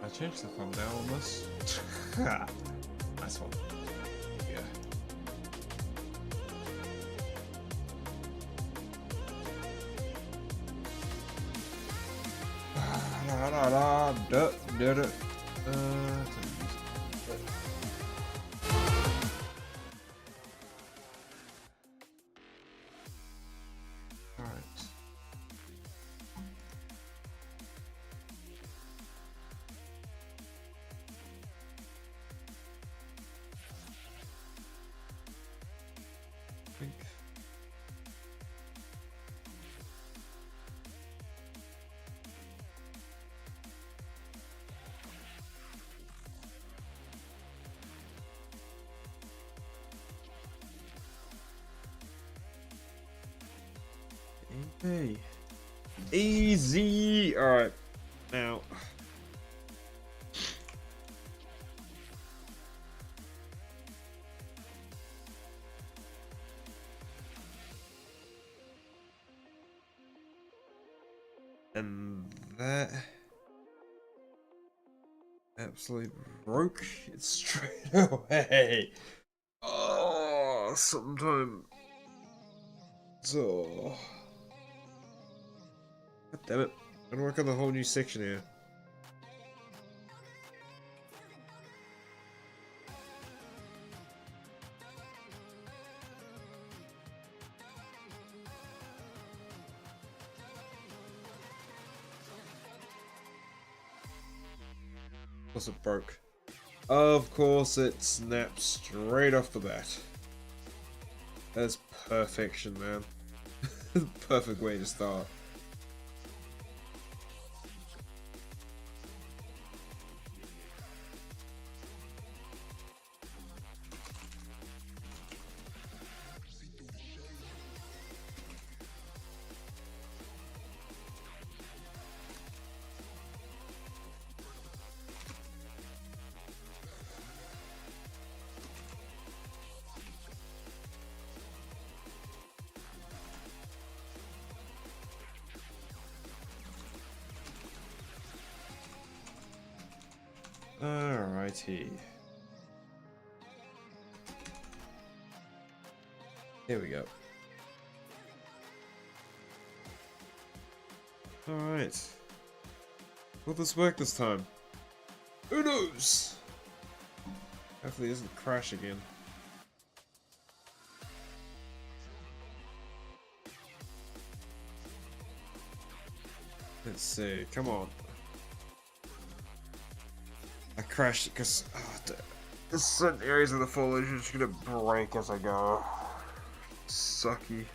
I changed the thumbnail on this. Nice one. Yeah. Alright. Think. Hey. Easy. All right. Now. And that absolutely broke it straight away. Oh, sometimes. So. God damn it. I'm gonna work on the whole new section here. Of course it broke. Of course it snapped straight off the bat. That's perfection, man. Perfect way to start. Alrighty. Here we go. Alright. Will this work this time? Who knows? Hopefully it doesn't crash again. Let's see, come on. I crashed it because there's certain areas of the foliage are just gonna break as I go. Sucky.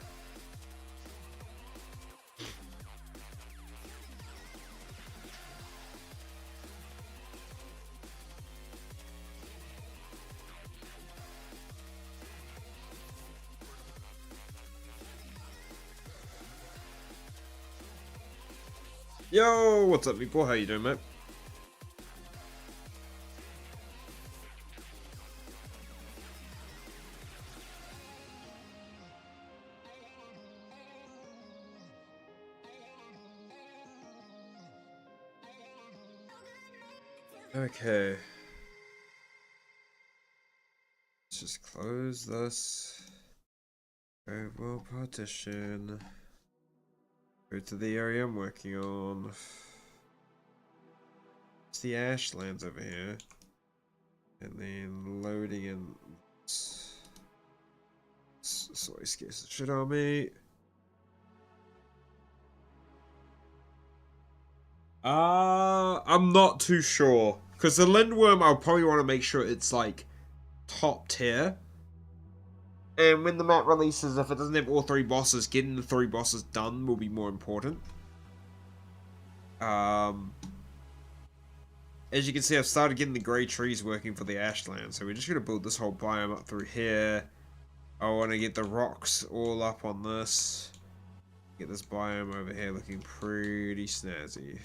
Yo, what's up, people? How you doing, mate? Okay. Let's just close this. Variable partition. Go to the area I'm working on. It's the ashlands over here. And then loading in. Sorry, scares the shit out of me. I'm not too sure. Because the lindworm, I'll probably want to make sure it's like top tier. And when the map releases, if it doesn't have all three bosses, getting the three bosses done will be more important. As you can see, I've started getting the grey trees working for the ashland. So we're just going to build this whole biome up through here. I want to get the rocks all up on this. Get this biome over here looking pretty snazzy.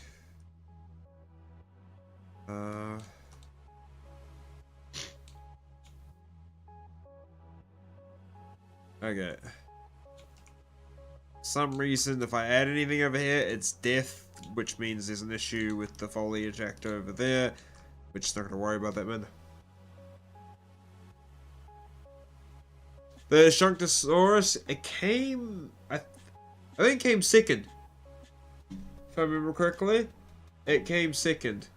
Okay. Some reason, if I add anything over here, it's death which means there's an issue with the foliage act over there, which is not going to worry about that, man. The Shunctosaurus, it came, I think it came second. If I remember correctly, it came second.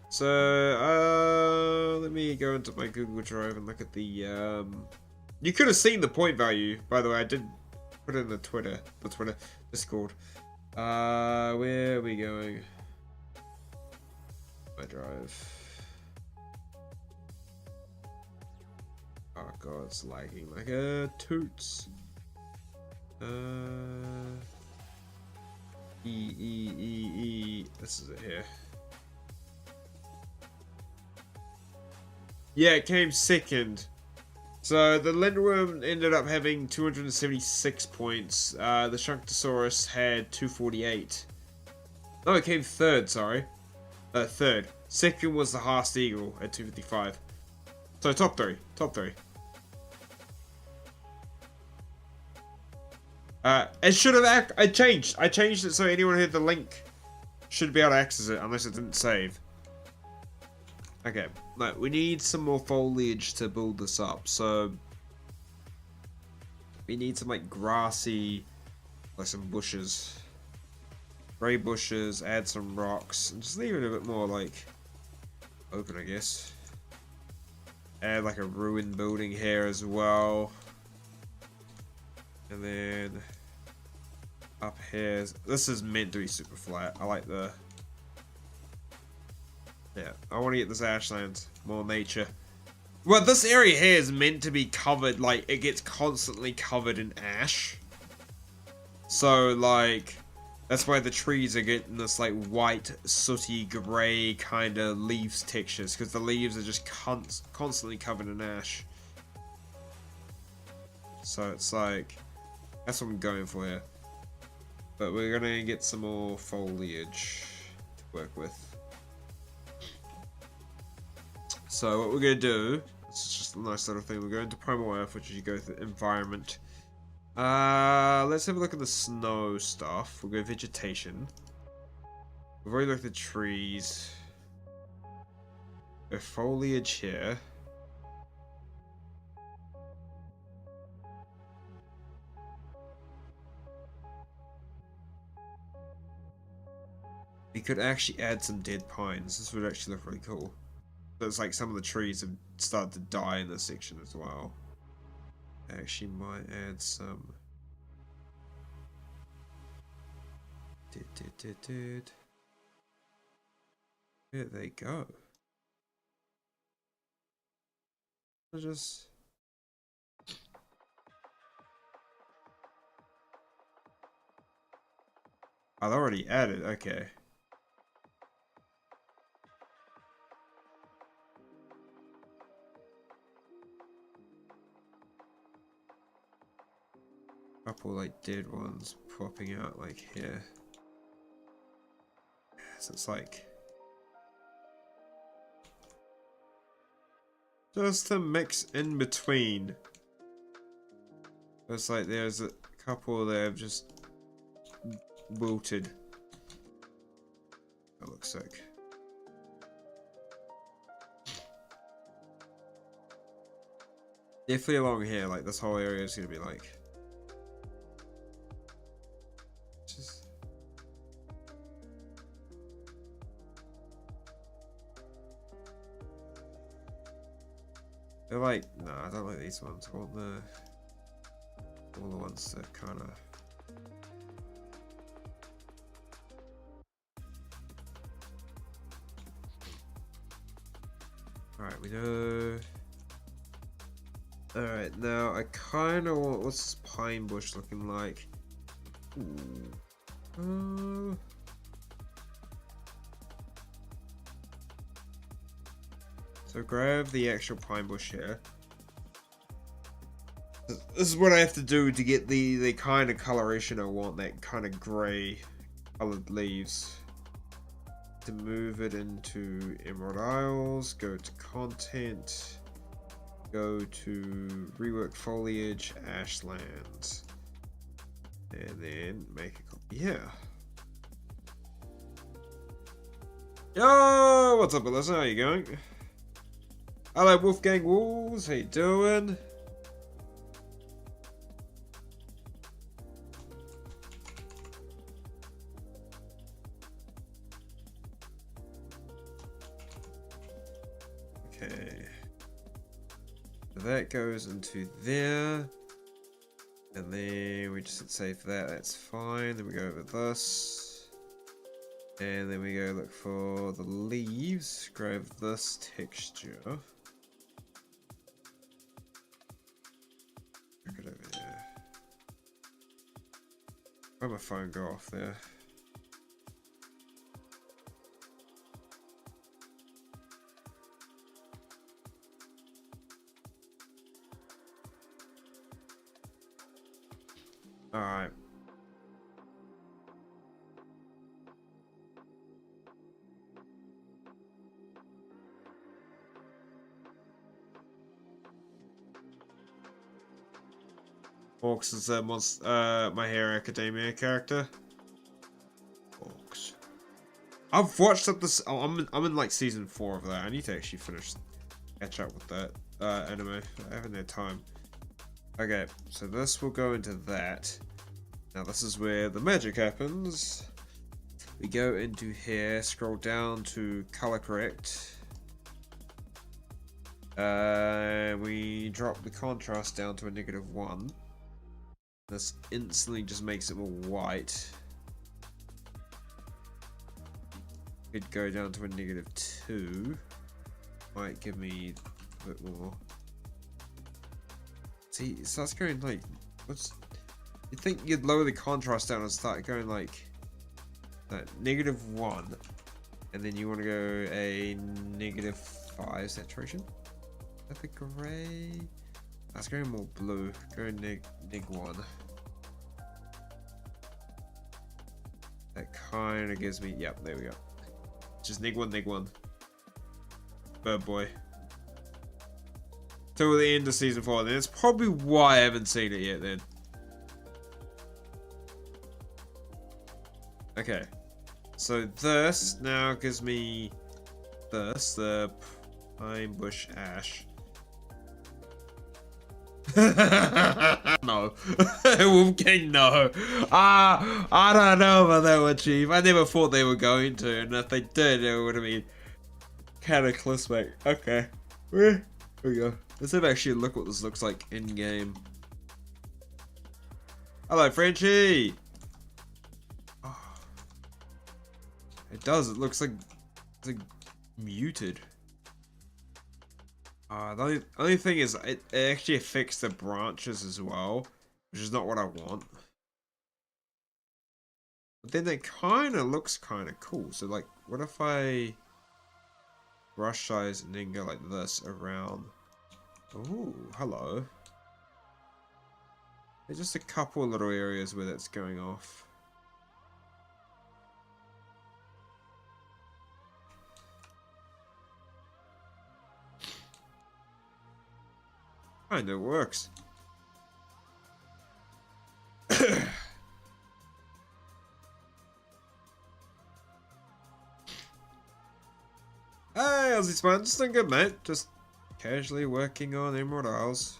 So, let me go into my Google Drive and look at the, you could have seen the point value, by the way. I did put it in the Twitter Discord. Where are we going? My drive. Oh god, it's lagging like a toots. This is it here. Yeah, it came second. So the Lindworm ended up having 276 points. The Shunctosaurus had 248. No, it came third, sorry. Third. Second was the Haast Eagle at 255. So top three. Top three. It should have I changed it so anyone who had the link should be able to access it unless it didn't save. Okay, no, we need some more foliage to build this up, so we need some like grassy, like some bushes, grey bushes, add some rocks, and just leave it a bit more like open, I guess. Add like a ruined building here as well. And then up here, this is meant to be super flat. I like the, yeah, I want to get this ashlands, more nature. Well, this area here is meant to be covered, like, it gets constantly covered in ash. So, like, that's why the trees are getting this, like, white, sooty, grey kind of leaves textures, because the leaves are just constantly covered in ash. So it's like, that's what I'm going for here. But we're gonna get some more foliage to work with. So what we're gonna do, this is just a nice little thing, we're going to Primal Earth, which is you go to environment. Let's have a look at the snow stuff. We'll go vegetation. We've already looked at trees. Go foliage here. We could actually add some dead pines. This would actually look really cool. So it's like some of the trees have started to die in this section as well. I actually might add some. Where they go? I'll just. I've already added. Okay. Couple like dead ones popping out like here. So it's like just a mix in between. It's like there's a couple that have just wilted. That looks sick. Definitely along here, like this whole area is gonna be like. They're like, no, I don't like these ones. I want all the ones that kind of. Alright, we know. Alright, now I kind of want. What's this pine bush looking like? Ooh. So grab the actual pine bush here. This is what I have to do to get the kind of coloration I want, that kind of grey colored leaves. To move it into Emerald Isles, go to content, go to rework foliage, ashlands, and then make a copy here. Yo, what's up, Alyssa? How you going? Hello, Wolfgang Wolves. How you doing? Okay. So that goes into there. And then we just hit save for that. That's fine. Then we go over this. And then we go look for the leaves, grab this texture. Look it over there. Where'd my phone go off there? Alright. Orcs is My Hero Academia character. Orcs. I've watched up this. Oh, I'm in like season 4 of that. I need to actually catch up with that anime. I haven't had time. Okay, so this will go into that. Now this is where the magic happens. We go into here, scroll down to color correct. We drop the contrast down to a -1. This instantly just makes it more white. Could go down to a -2. Might give me a bit more. See, it starts going like, you'd think you'd lower the contrast down and start going like that -1, and then you want to go a -5 saturation. Is that the gray? That's going more blue. Go -1. That kind of gives me. Yep, there we go. Just -1. Bird boy. Till the end of season 4. Then that's probably why I haven't seen it yet. Then. Okay. So this now gives me this, the pine bush ash. No. Wolfgang, no. I don't know about that one, Chief. I never thought they were going to, and if they did, it would have been cataclysmic. Okay. Here we go. Let's have actually look what this looks like in game. Hello, Frenchie. Oh. It does. It looks like it's like muted. The only thing is, it actually affects the branches as well, which is not what I want. But then it kind of looks kind of cool. So, like, what if I brush size and then go like this around? Oh, hello. There's just a couple little areas where that's going off. Kinda works. Hey, how's it, man? Just doing good, mate. Just casually working on Emerald Isles.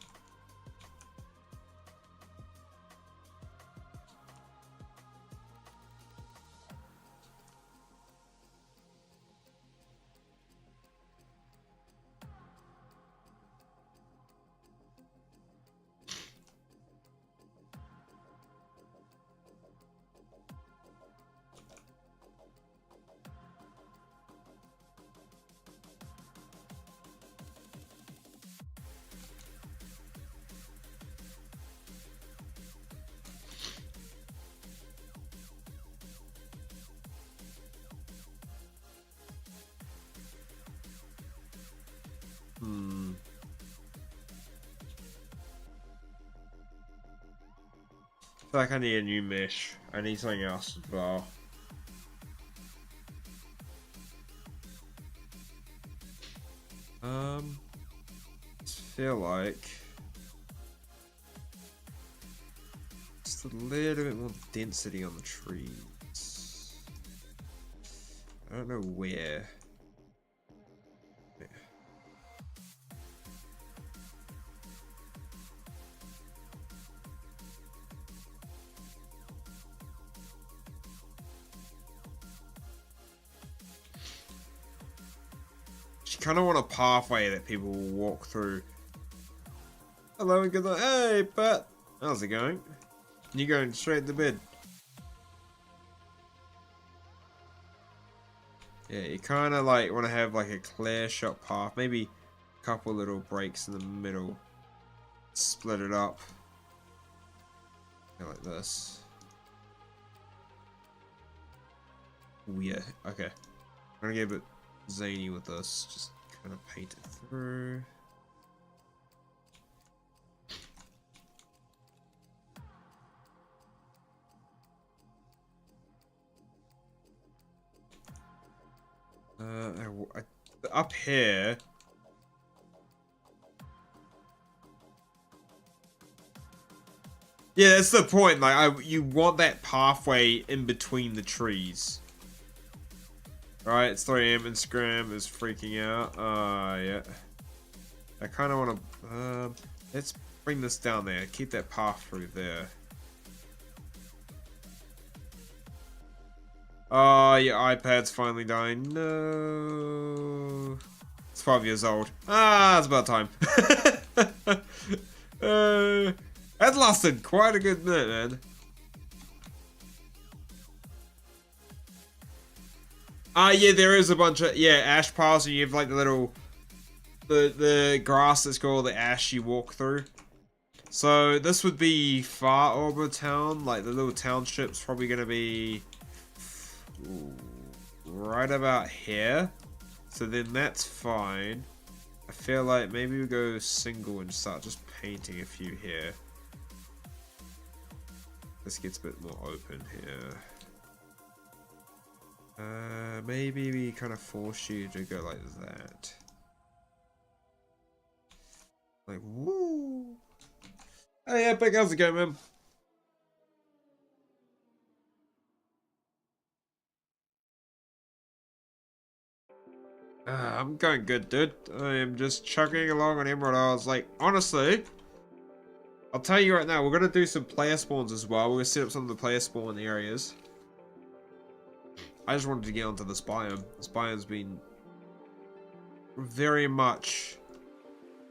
I feel like I need a new mesh. I need something else as well. I feel like just a little bit more density on the trees. I don't know where. You kind of want a pathway that people will walk through. Hello and good night. Hey, Pat. How's it going? You going straight to bed? Yeah, you kind of like want to have like a clear shot path. Maybe a couple little breaks in the middle. Split it up. Like this. Ooh, yeah, okay. I'm gonna get a bit zany with this. Just kind of paint it through. Up here. Yeah, that's the point. Like, you want that pathway in between the trees. Right, it's 3 AM. Instagram is freaking out. Yeah. I kind of want to. Let's bring this down there. Keep that path through there. Oh, your iPad's finally dying. No. It's 5 years old. Ah, it's about time. That lasted quite a good minute, man. Yeah, there is a bunch of ash piles, and you have like the little the grass that's called the ash you walk through. So this would be far over town, like the little township's probably gonna be right about here. So then that's fine. I feel like maybe we go single and start just painting a few here. This gets a bit more open here. Maybe we kind of force you to go like that. Like, woo! Hey, Epic, how's it going, man? I'm going good, dude. I am just chugging along on Emerald Isles. Like, honestly, I'll tell you right now, we're gonna do some player spawns as well. We're gonna set up some of the player spawn areas. I just wanted to get onto this biome. This biome's been very much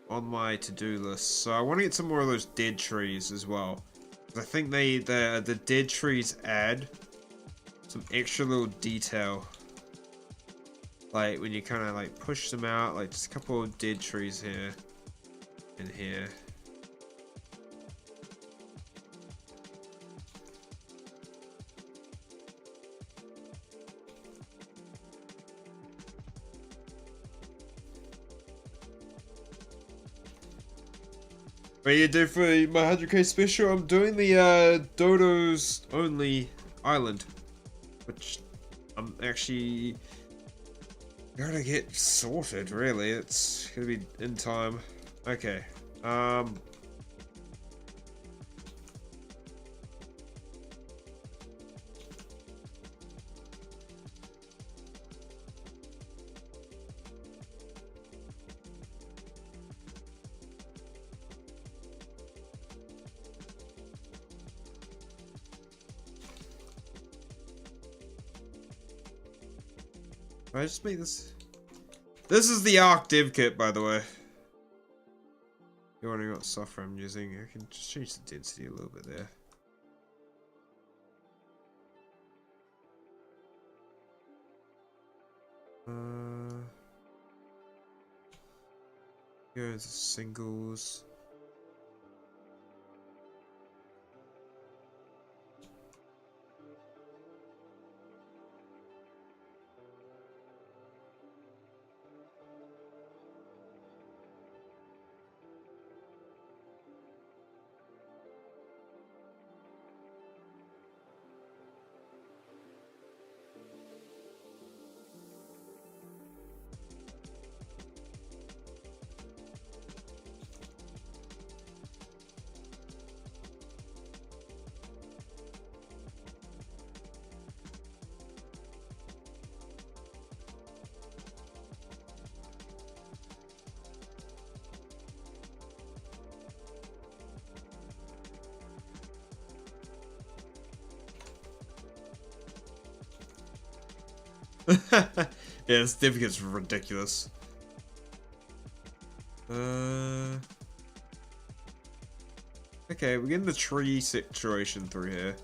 on my to-do list. So I want to get some more of those dead trees as well. I think the dead trees add some extra little detail. Like when you kind of like push them out, like just a couple of dead trees here and here. What do you do for my 100k special? I'm doing the Dodos only island, which I'm actually gonna get sorted. Really, it's gonna be in time. Okay. I just made this. This is the Arc Div Kit, by the way. You're wondering what software I'm using. I can just change the density a little bit there. Go into singles. Yeah, this div gets ridiculous. Okay, we're getting the tree situation through here.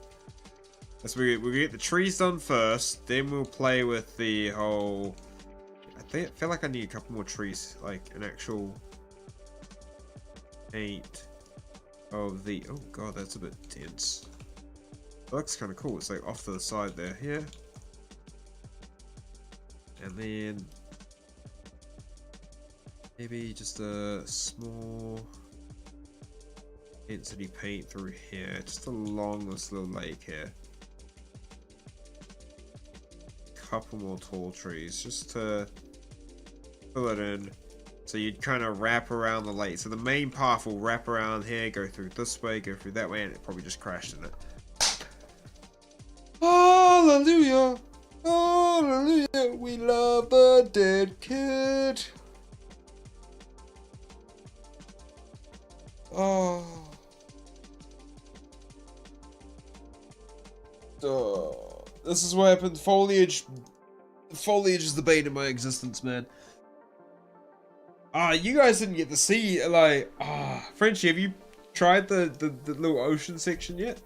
So we get the trees done first, then we'll play with the whole... I feel like I need a couple more trees, like an actual paint of the... Oh god, that's a bit dense. That looks kind of cool. It's like off to the side there. Yeah. And then maybe just a small density paint through here, just along this little lake here. Couple more tall trees just to fill it in. So you'd kind of wrap around the lake. So the main path will wrap around here, go through this way, go through that way, and it probably just crashed in it. Hallelujah! Hallelujah! We love the dead kid! Oh. This is what happened. Foliage is the bane of my existence, man. You guys didn't get to see, like, Frenchie, have you tried the little ocean section yet?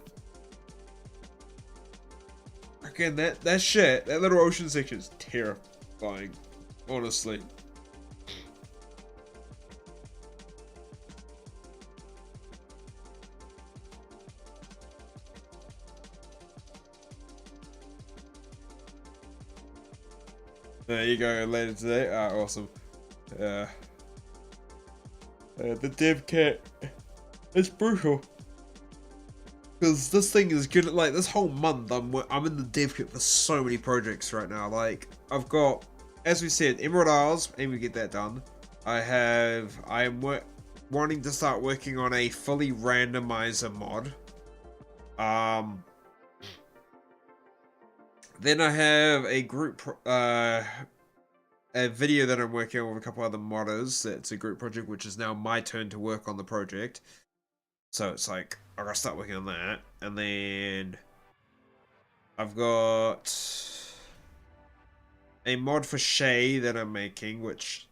Again, that little ocean section is terrifying, honestly. There you go, later today. Awesome. The dev kit, it's brutal. Because this thing is good. Like this whole month, I'm in the dev kit for so many projects right now. Like I've got, as we said, Emerald Isles, and we get that done. I am wanting to start working on a fully randomizer mod. Then I have a group, a video that I'm working on with a couple other modders. It's a group project, which is now my turn to work on the project. So it's like, I gotta start working on that. And then I've got a mod for Shay that I'm making, which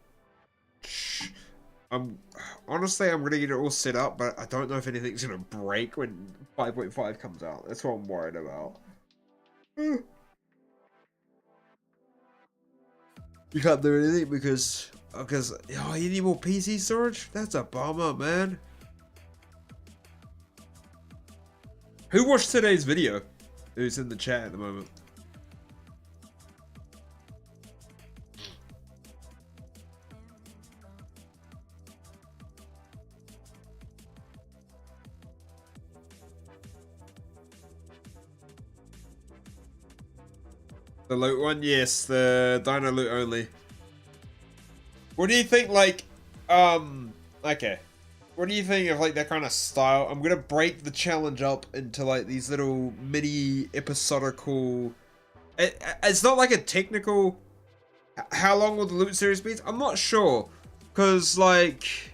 honestly, I'm gonna get it all set up, but I don't know if anything's gonna break when 5.5 comes out. That's what I'm worried about. You can't do anything because you need more PC storage? That's a bummer, man. Who watched today's video? Who's in the chat at the moment? The loot one? Yes, the dino loot only. What do you think, like, okay. What do you think of, like, that kind of style? I'm gonna break the challenge up into, like, these little mini episodical... It's not like a technical... How long will the loot series be? I'm not sure. Because, like...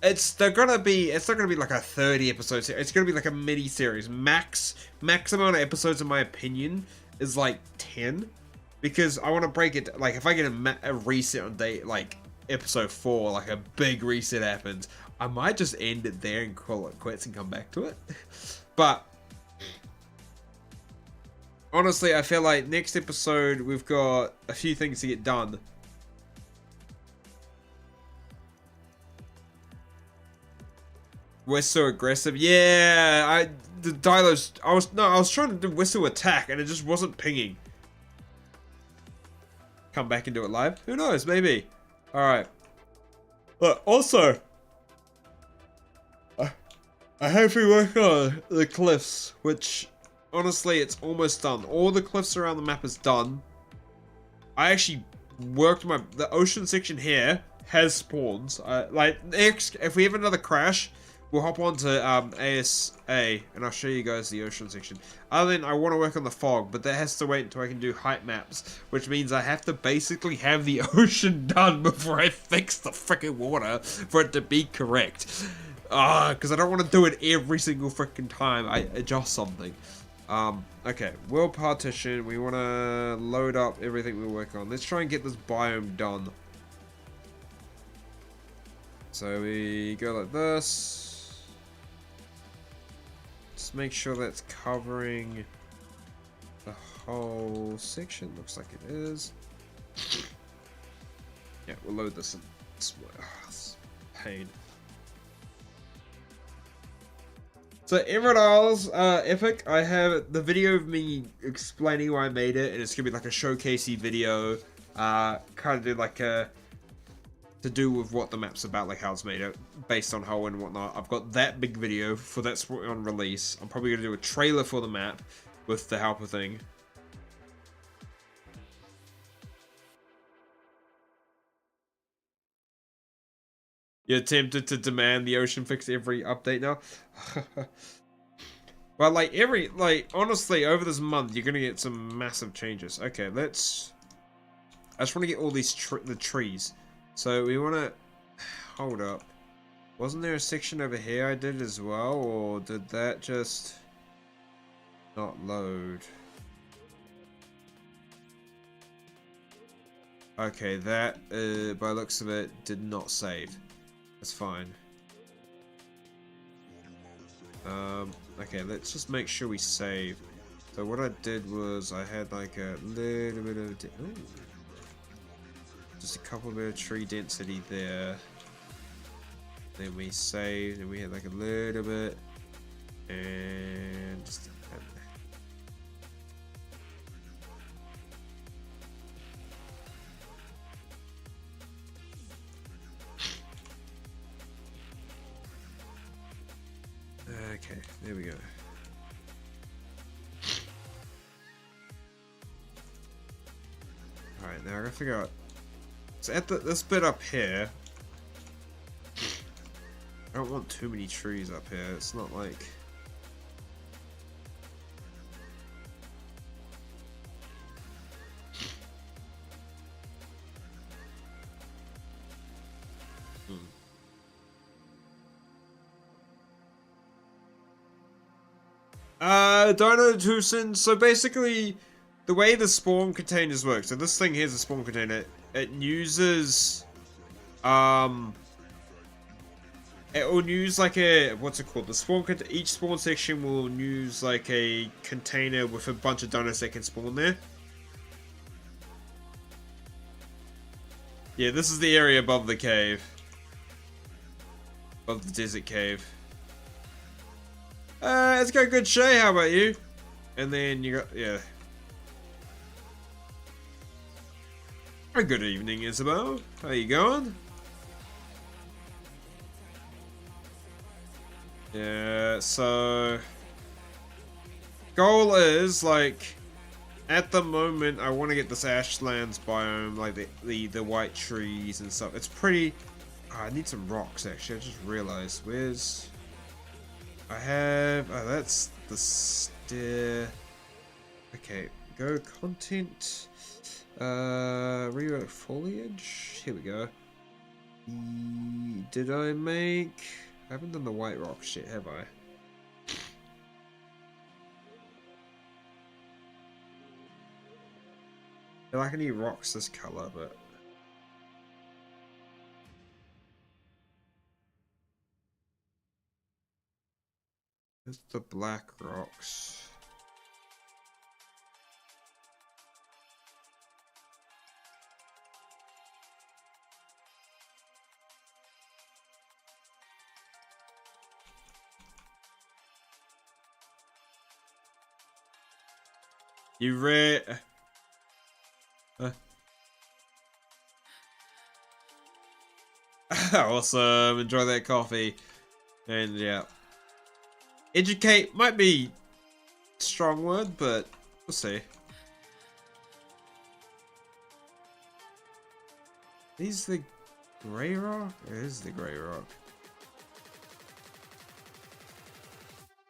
It's not gonna be like a 30 episode series. It's gonna be like a mini series. Max amount of episodes, in my opinion, is like 10, because I want to break it. Like if I get a reset on date, like episode 4, like a big reset happens, I might just end it there and call it quits and come back to it. But honestly, I feel like next episode we've got a few things to get done. We're so aggressive. Yeah, I was trying to do whistle attack and it just wasn't pinging. Come back and do it live? Who knows? Maybe. Alright. But also, I hope we work on the cliffs, which honestly it's almost done. All the cliffs around the map is done. I actually worked the ocean section here has spawns. Like next, if we have another crash, we'll hop on to ASA, and I'll show you guys the ocean section. Other than I want to work on the fog, but that has to wait until I can do height maps, which means I have to basically have the ocean done before I fix the freaking water for it to be correct. Because I don't want to do it every single freaking time I adjust something. Okay, world partition. We want to load up everything we're working on. Let's try and get this biome done. So we go like this. Just make sure that's covering the whole section. Looks like it is. Yeah, we'll load this in. It's pain. So Emerald Epic, I have the video of me explaining why I made it, and it's gonna be like a showcasey video, kind of do like a, to do with what the map's about, like how it's made it, based on how and whatnot. I've got that big video for that's on release. I'm probably gonna do a trailer for the map with the helper thing. You're tempted to demand the ocean fix every update now? But like honestly, over this month, you're gonna get some massive changes. Okay, I just want to get all these the trees. So we want to hold up. Wasn't there a section over here I did as well, or did that just not load? Okay, that by the looks of it did not save. That's fine. Okay, let's just make sure we save. So what I did was I had like a little bit of just a couple bit of tree density there. Then we saved and we had like a little bit and just okay, there we go. Alright, now I gotta figure out. So at this bit up here, I don't want too many trees up here. It's not like. Dino Tucson. So basically, the way the spawn containers work. So this thing here's a spawn container. It uses, it will use like a, what's it called? The spawn each spawn section will use like a container with a bunch of dinos that can spawn there. Yeah, this is the area above the cave. Above the desert cave. It's got good shade, how about you? And then you got, yeah. Oh, good evening, Isabel. How you going? Yeah, so goal is like at the moment I want to get this ashlands biome, like the white trees and stuff. It's pretty. Oh, I need some rocks actually. I just realized where's. I have. Oh, that's the stair. Okay, go content. Rework foliage. Here we go. Did I make? I haven't done the white rocks yet, have I? I feel like I need rocks this color, but. It's the black rocks. You read. Awesome. Enjoy that coffee. And yeah. Educate might be a strong word, but we'll see. Is the grey rock? It is the grey rock.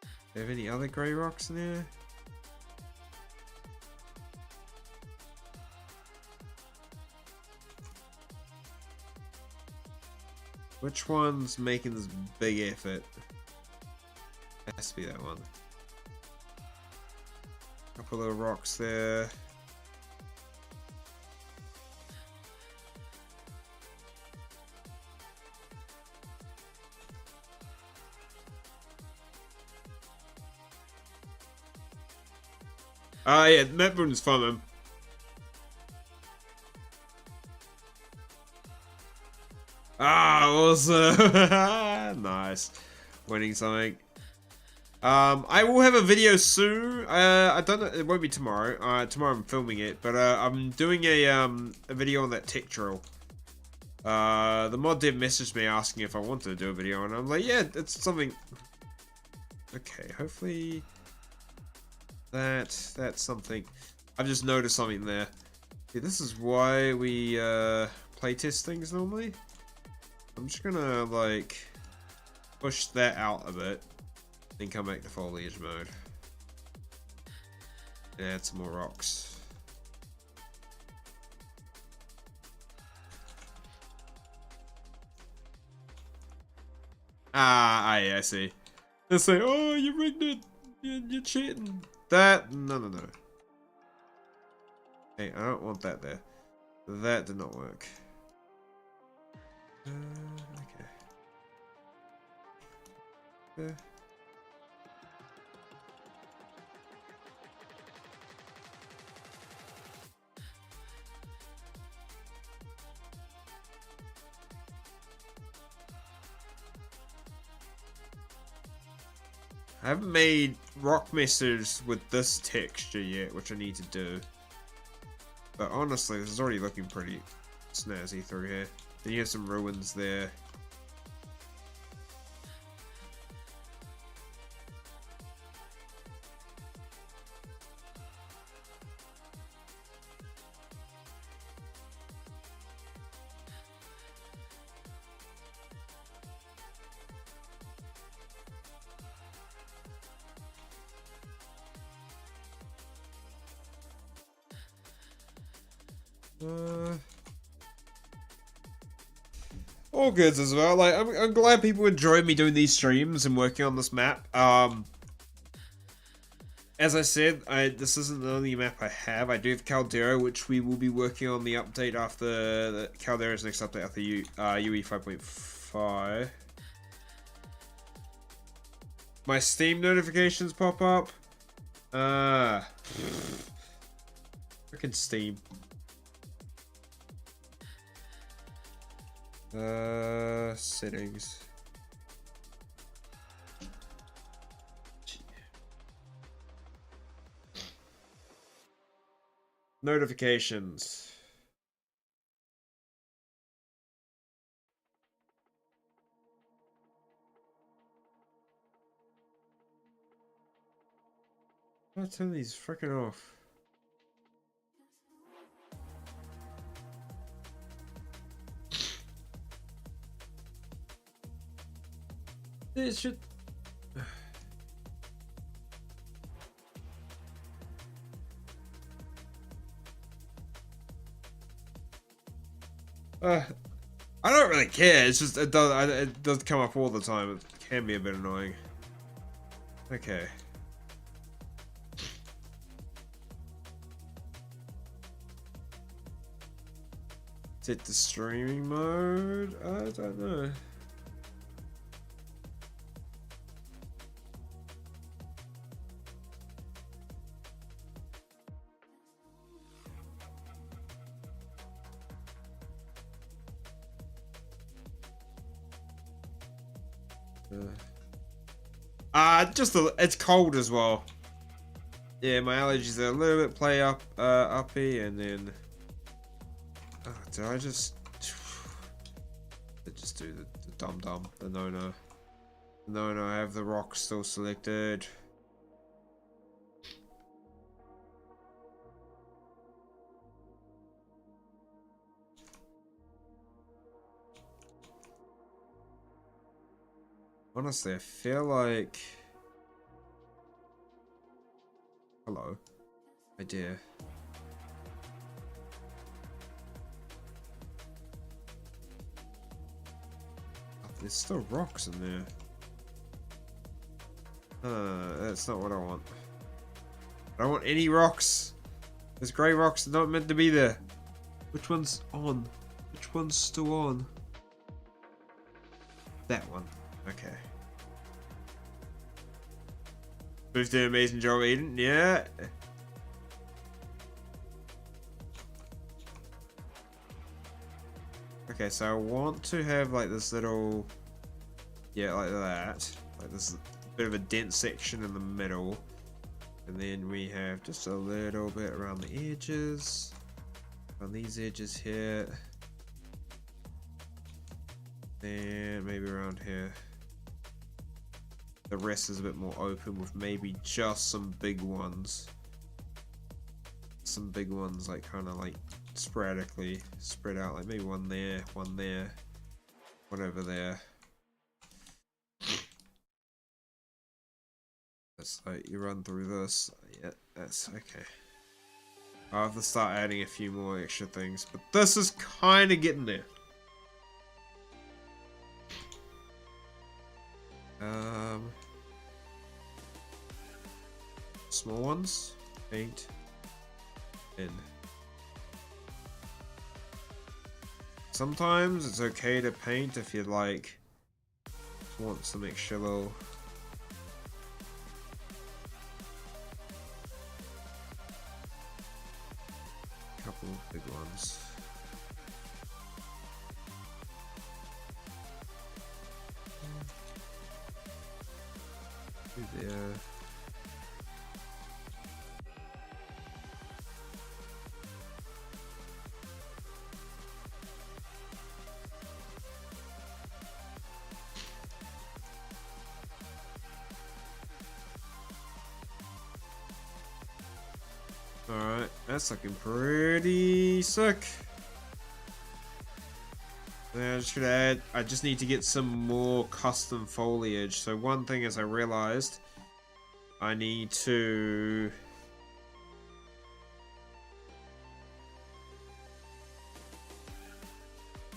Do you have any other grey rocks in there? Which one's making this big effort? It has to be that one. couple of rocks there. Ah, yeah, map building's fun, man. Ah, awesome. Nice. Winning something. I will have a video soon. I don't know, it won't be tomorrow. Tomorrow I'm filming it, but I'm doing a video on that tech drill. The mod dev messaged me asking if I wanted to do a video, and I'm like, yeah, it's something. Okay, hopefully that's something. I've just noticed something there. Yeah, this is why we playtest things normally. I'm just gonna like push that out a bit, then come back to foliage mode. And add some more rocks. Yeah, I see. They say, oh, you rigged it. You're cheating. No. Hey, I don't want that there. That did not work. Okay. I haven't made rock messers with this texture yet, which I need to do. But honestly, this is already looking pretty snazzy through here. Then you have some ruins there. All goods as well. Like, I'm glad people enjoy me doing these streams and working on this map. As I said, this isn't the only map I have. I do have Caldera, which we will be working on the update after the Caldera's next update after UE 5.5. My Steam notifications pop up. Freaking Steam. Settings. Notifications. I'll turn these freaking off. It should. I don't really care. It's just it does come up all the time. It can be a bit annoying. Okay. Set the streaming mode. I don't know. It's cold as well. Yeah, my allergies are a little bit uppy, and then did I just do the dumb the no. I have the rock still selected. Honestly, I feel like... Hello. Idea. Oh, there's still rocks in there. That's not what I want. I don't want any rocks. There's grey rocks not meant to be there. Which one's on? Which one's still on? That one. Okay. Who's doing an amazing job, Eden? Yeah. Okay, so I want to have like this little, yeah, like that. Like this bit of a dense section in the middle. And then we have just a little bit around the edges. On these edges here. And maybe around here. The rest is a bit more open with maybe just some big ones. Some big ones like kind of like sporadically spread out, like maybe one there, one over there. It's like you run through this. Yeah, that's okay. I'll have to start adding a few more extra things, but this is kind of getting there. Small ones, paint in. Sometimes it's okay to paint if you like want some extra little couple of big ones. There. Alright, that's looking pretty sick. Yeah, I just need to get some more custom foliage. So one thing is I realized I need to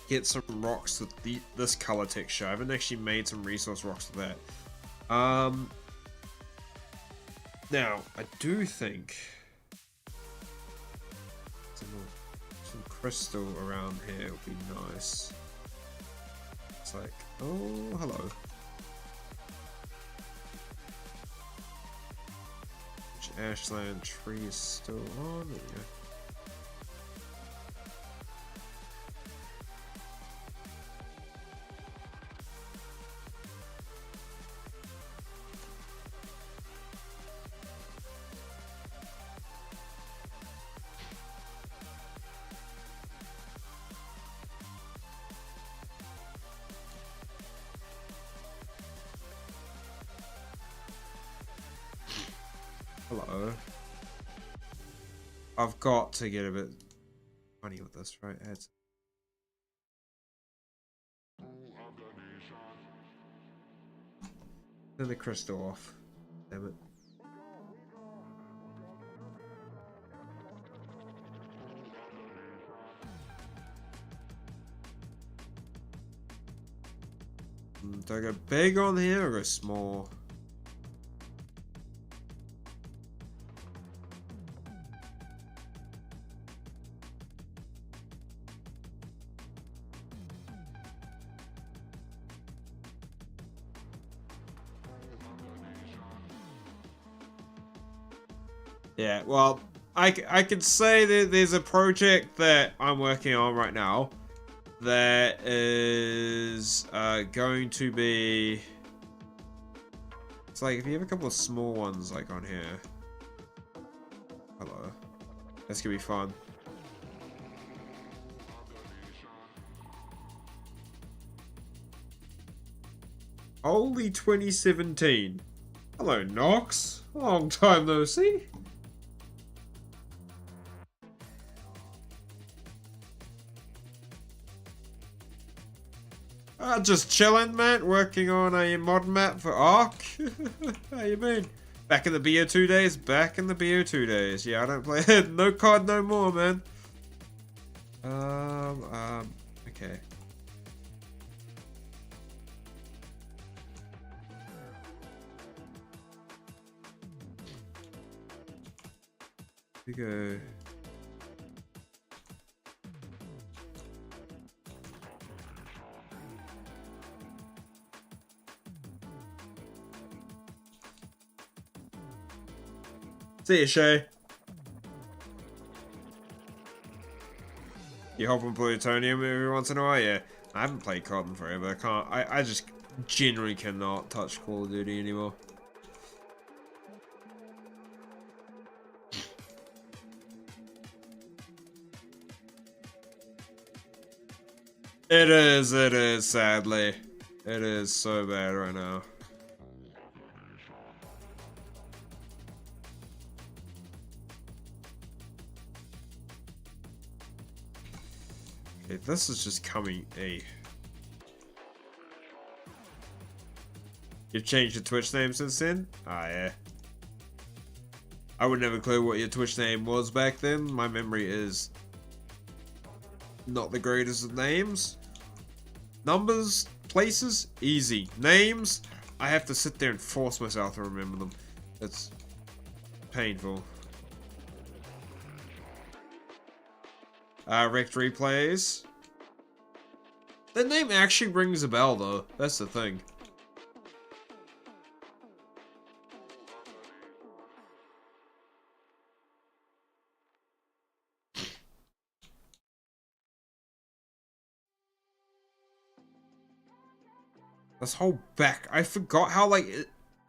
get some rocks with this color texture. I haven't actually made some resource rocks with that. Now, I do think some crystal around here would be nice. It's like, oh, hello. Which ashland tree is still on? There we go. Hello. I've got to get a bit funny with this, right? Ads. Turn the crystal off. Damn it. Do I go big on here or go small? Yeah, well, I could say that there's a project that I'm working on right now that is going to be... It's like if you have a couple of small ones like on here. Hello. That's gonna be fun. Holy 2017. Hello, Nox. Long time no see. Just chilling, man. Working on a mod map for Ark. How you been? Back in the BO2 days? Back in the BO2 days. Yeah, I don't play no COD no more, man. Okay. We go. See you, Shay. You hop on plutonium every once in a while, yeah. I haven't played COD in forever. I can't. I just generally cannot touch Call of Duty anymore. It is, sadly. It is so bad right now. Okay, this is just coming, You've changed your Twitch name since then? Ah, yeah. I would never clue what your Twitch name was back then. My memory is not the greatest of names. Numbers, places, easy. Names, I have to sit there and force myself to remember them. It's painful. Wrecked Replays. That name actually rings a bell, though. That's the thing. This whole back, I forgot how like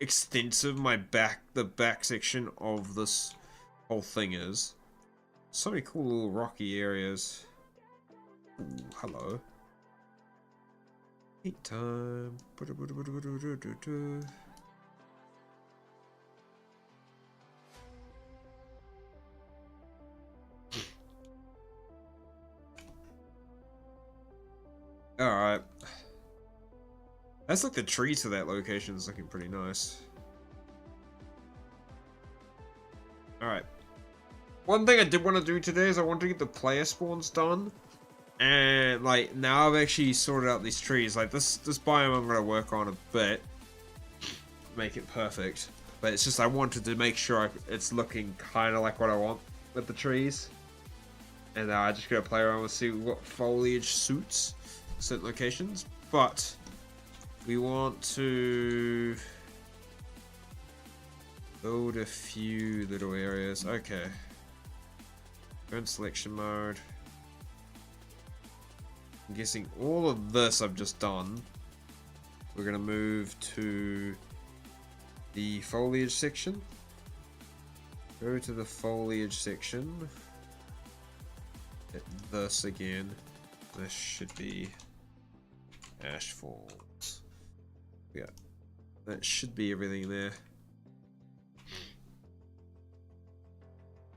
extensive the back section of this whole thing is. So many cool little rocky areas. Ooh, hello. Eat time. Alright. That's like the tree to that location is looking pretty nice. Alright. One thing I did want to do today is I want to get the player spawns done. And like now I've actually sorted out these trees. Like this biome I'm gonna work on a bit. Make it perfect. But it's just I wanted to make sure it's looking kinda like what I want with the trees. And I just gotta play around and see what foliage suits certain locations. But we want to build a few little areas. Okay. Go in selection mode. I'm guessing all of this I've just done. We're gonna move to the foliage section. Go to the foliage section. Hit this again. This should be AshFalls. Yeah, that should be everything there.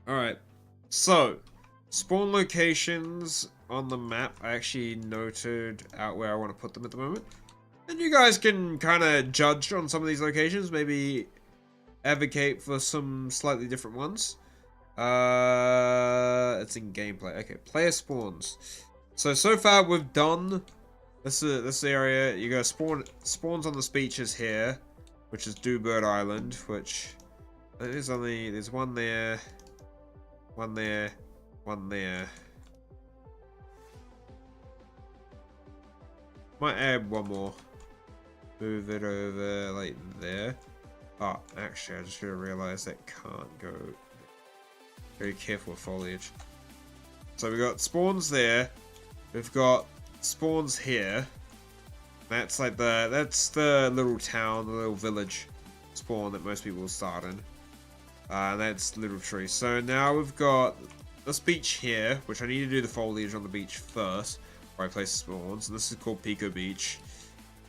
Alright, so spawn locations on the map. I actually noted out where I want to put them at the moment. And you guys can kind of judge on some of these locations. Maybe advocate for some slightly different ones. It's in gameplay. Okay, player spawns. So far we've done this area. You go spawns on the beaches here, which is Dewbird Island, which there's one there, one there, one there. Might add one more. Move it over like there. Oh, actually, I just gotta realize that can't go. Very careful with foliage. So we got spawns there. We've got spawns here. That's like that's the little town, the little village spawn that most people will start in. That's little tree. So now we've got this beach here, which I need to do the foliage on the beach first, where I place spawns. And this is called Pico Beach.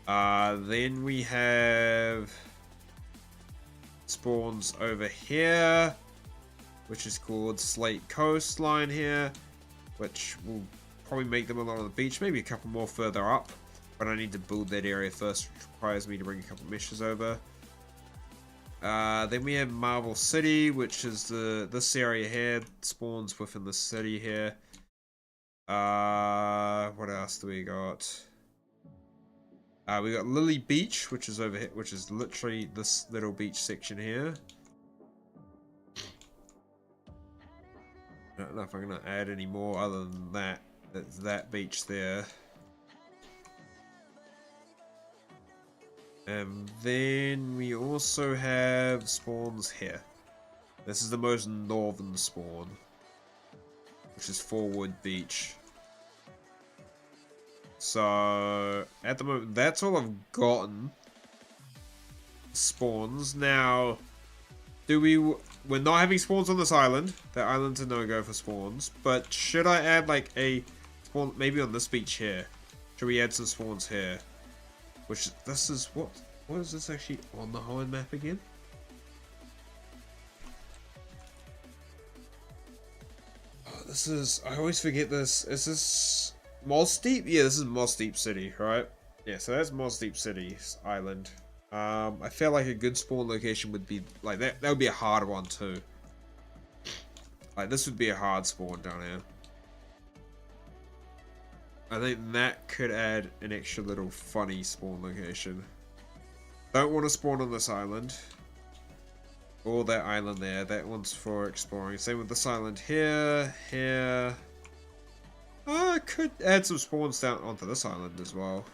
Then we have spawns over here, which is called Slate Coastline here, which will probably make them along the beach, maybe a couple more further up, but I need to build that area first, which requires me to bring a couple meshes over. Then we have Marble City, which is this area here, spawns within the city here. What else do we got? We got Lily Beach, which is over here, which is literally this little beach section here. I don't know if I'm gonna add any more other than that. That's that beach there. And then we also have spawns here. This is the most northern spawn, which is Forward Beach. So at the moment, that's all I've gotten. Spawns. Now, we're not having spawns on this island. That island's a no-go for spawns. But should I add like a spawn, maybe on this beach here? Should we add some spawns here? Which, this is, what is this actually on the whole map again? Oh, this is, I always forget this. Is this Moss Deep? Yeah, this is Moss Deep City, right? Yeah, so that's Moss Deep City's island. I feel like a good spawn location would be like that. That would be a hard one too. Like this would be a hard spawn down here. I think that could add an extra little funny spawn location. Don't want to spawn on this island. Or that island there. That one's for exploring. Same with this island here, here. I could add some spawns down onto this island as well.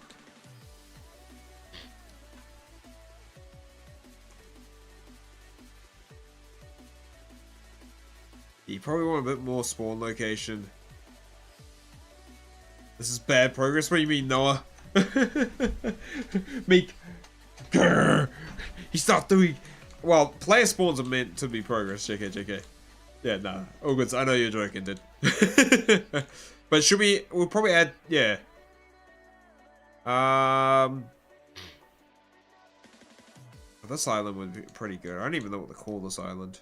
You probably want a bit more spawn location. This is bad progress. What do you mean, Noah? Meek. Grrr. He stopped doing. Well, player spawns are meant to be progress. JK. Yeah, nah. All good. I know you're joking, dude. But should we? We'll probably add. Yeah. This island would be pretty good. I don't even know what to call this island.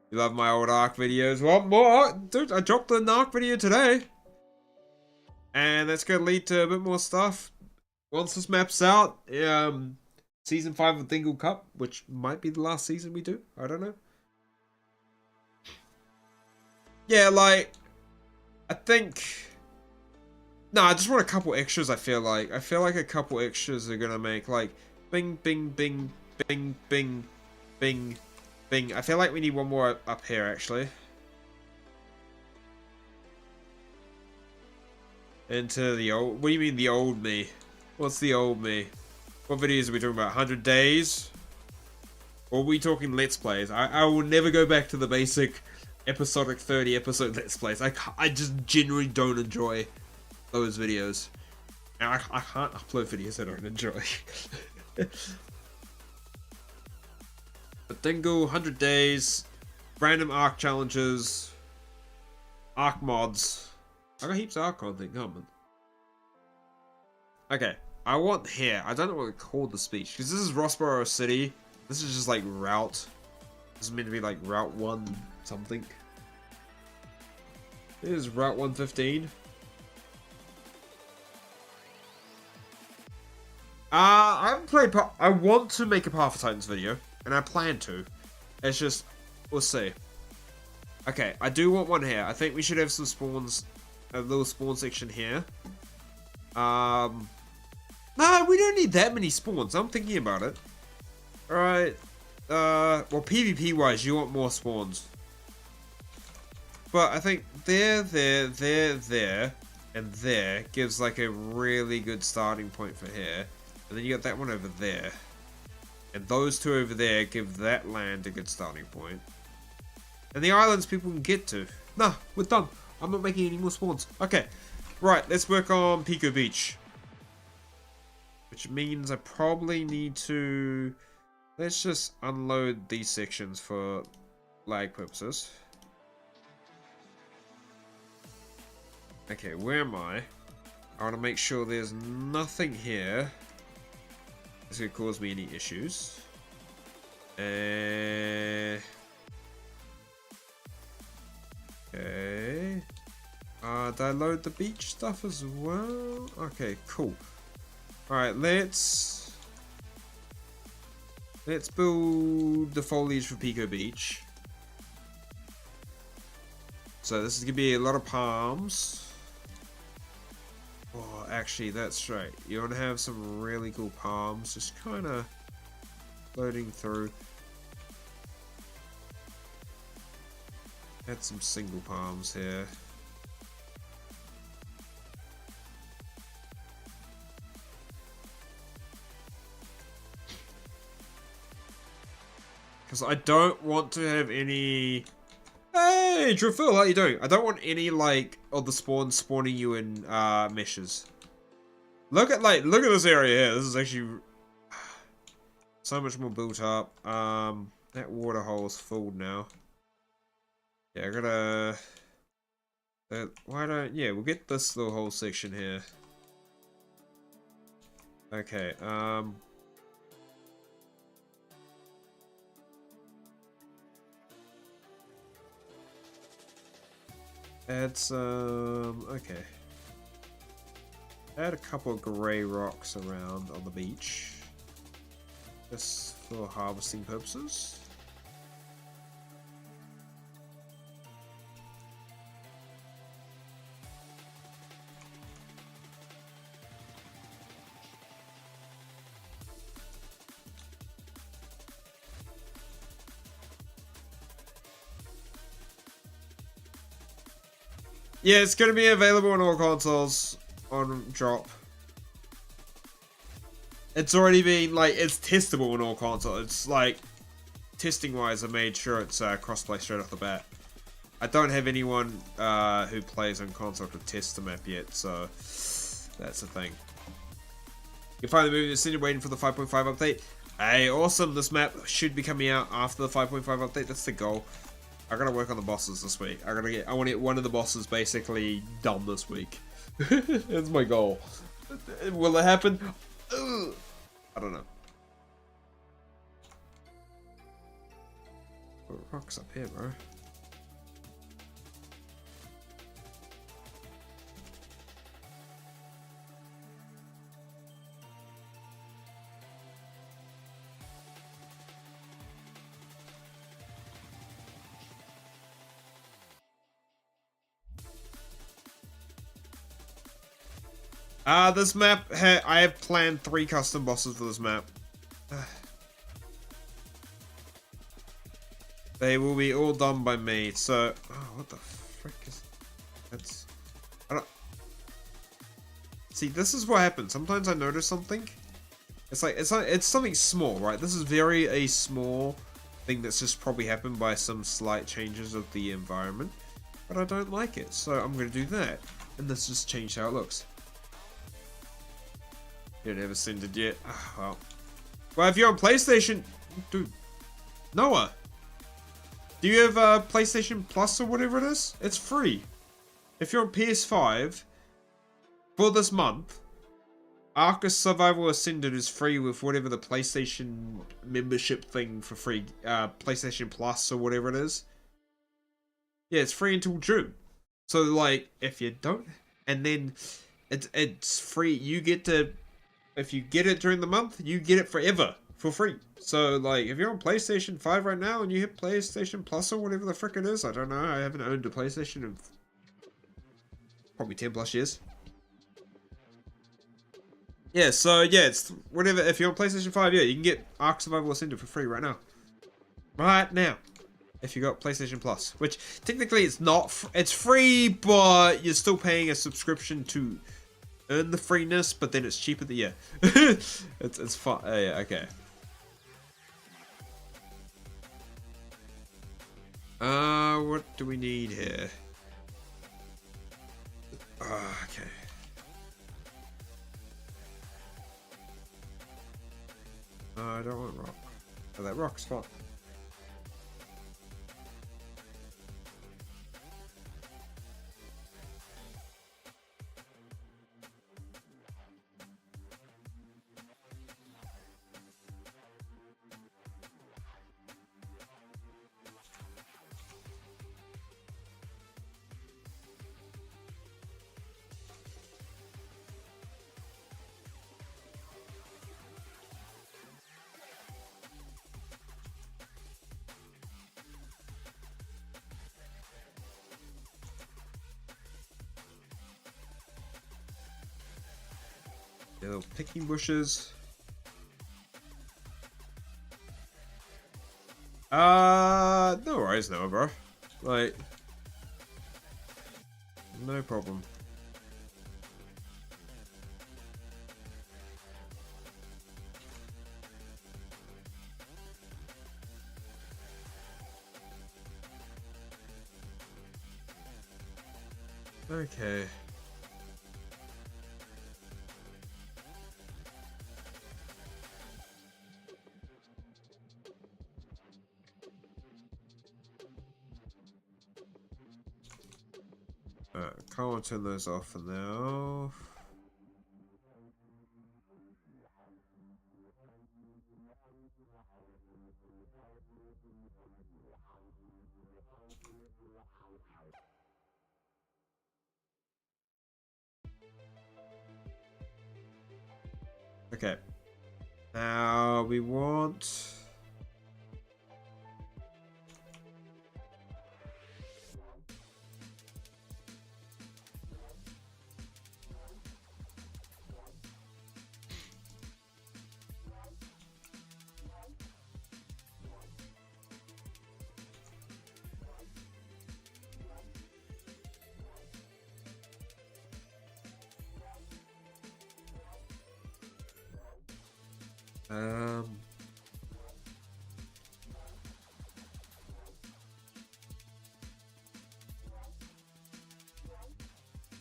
You love my old Ark videos? What more? Dude, I dropped an Ark video today. And that's going to lead to a bit more stuff. Once this map's out, Season 5 of Dingle Cup, which might be the last season we do. I don't know. Yeah, like, I think... No, I just want a couple extras, I feel like. I feel like a couple extras are going to make, like, bing, bing, bing, bing, bing, bing, bing. I feel like we need one more up here, actually. Into the old... What do you mean the old me? What's the old me? What videos are we talking about? 100 days? Or are we talking Let's Plays? I will never go back to the basic episodic 30 episode Let's Plays. I just genuinely don't enjoy those videos. And I can't upload videos I don't enjoy. But Dingle, 100 days, random Ark challenges, Ark mods. I got heaps of Ark content coming. Okay, I want here. I don't know what to call the speech because this is Rossborough City. This is just like route. This is meant to be like Route 1 something. This is Route 115. I haven't played. I want to make a Path of Titans video, and I plan to. It's just, we'll see. Okay, I do want one here. I think we should have some spawns, a little spawn section here. No, we don't need that many spawns. I'm thinking about it. Alright. Well, PvP wise, you want more spawns. But I think there, and there gives like a really good starting point for here. And then you got that one over there. And those two over there give that land a good starting point. And the islands people can get to. Nah, we're done. I'm not making any more spawns. Okay. Right, let's work on Pico Beach. Which means I probably need to... Let's just unload these sections for lag purposes. Okay, where am I? I want to make sure there's nothing here that's going to cause me any issues. Okay. Did I load the beach stuff as well? Okay, cool. Alright, let's build the foliage for Pico Beach. So this is going to be a lot of palms. Oh, actually, that's right. You want to have some really cool palms. Just kind of loading through. Add some single palms here. Because I don't want to have any... Hey, Drifil, how you doing? I don't want any, like, of the spawns spawning you in, meshes. Look at this area here. This is actually so much more built up. That water hole is full now. Yeah, I gotta... yeah, we'll get this little whole section here. Okay, add some... Okay. Add a couple of grey rocks around on the beach. Just for harvesting purposes. Yeah, it's going to be available on all consoles on drop. It's already been, like, it's testable on all consoles. It's, like, testing-wise, I made sure it's crossplay straight off the bat. I don't have anyone who plays on console to test the map yet, so that's the thing. You can finally move the city waiting for the 5.5 update. Hey, awesome. This map should be coming out after the 5.5 update. That's the goal. I gotta work on the bosses this week. I want to get one of the bosses basically done this week. That's my goal. Will it happen? Ugh. I don't know. Oh, rocks up here, bro. This map, I have planned 3 custom bosses for this map. They will be all done by me, so... Oh, what the frick is... That's... I don't... See, this is what happens. Sometimes I notice something. It's like, it's something small, right? This is a small thing that's just probably happened by some slight changes of the environment. But I don't like it, so I'm going to do that. And this just changed how it looks. You never sent it yet. Oh, well. Well, if you're on PlayStation... Dude. Noah. Do you have PlayStation Plus or whatever it is? It's free. If you're on PS5, for this month, Arcus Survival Ascended is free with whatever the PlayStation membership thing for free. PlayStation Plus or whatever it is. Yeah, it's free until June. So, like, if you don't... And then it's free. You get to... If you get it during the month, you get it forever for free. So, like, if you're on PlayStation 5 right now and you hit PlayStation Plus or whatever the frick it is, I don't know. I haven't owned a PlayStation in probably 10 plus years. Yeah, so, yeah, it's whatever. If you're on PlayStation 5, yeah, you can get Ark Survival Ascended for free right now. Right now. If you got PlayStation Plus. Which, technically, it's not... It's free, but you're still paying a subscription to... earn the freeness, but then it's cheaper the year. it's fun. Yeah, okay. What do we need here? Okay. I don't want rock. Oh, that rock's fine. Little picking bushes. No worries, no, bro. Like, No problem. Okay. Can't turn those off for now. Okay. Now we want...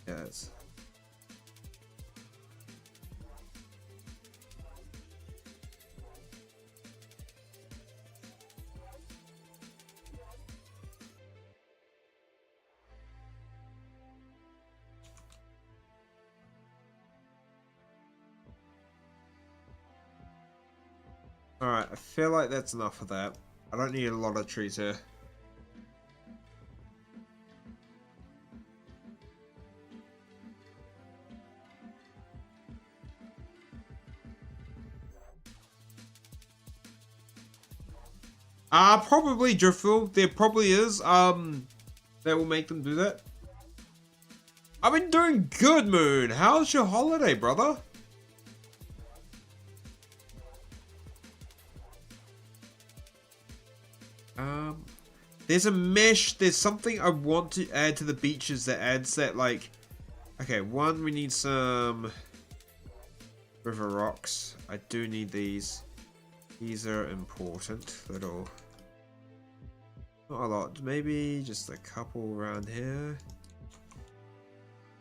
Yes. Alright, I feel like that's enough of that. I don't need a lot of trees here. Probably driftwood. There probably is, that will make them do that. I've been doing good, Moon. How's your holiday, brother? There's a mesh. There's something I want to add to the beaches that adds that, like... Okay, one, we need some river rocks. I do need these. These are important. Little... Not a lot. Maybe just a couple around here.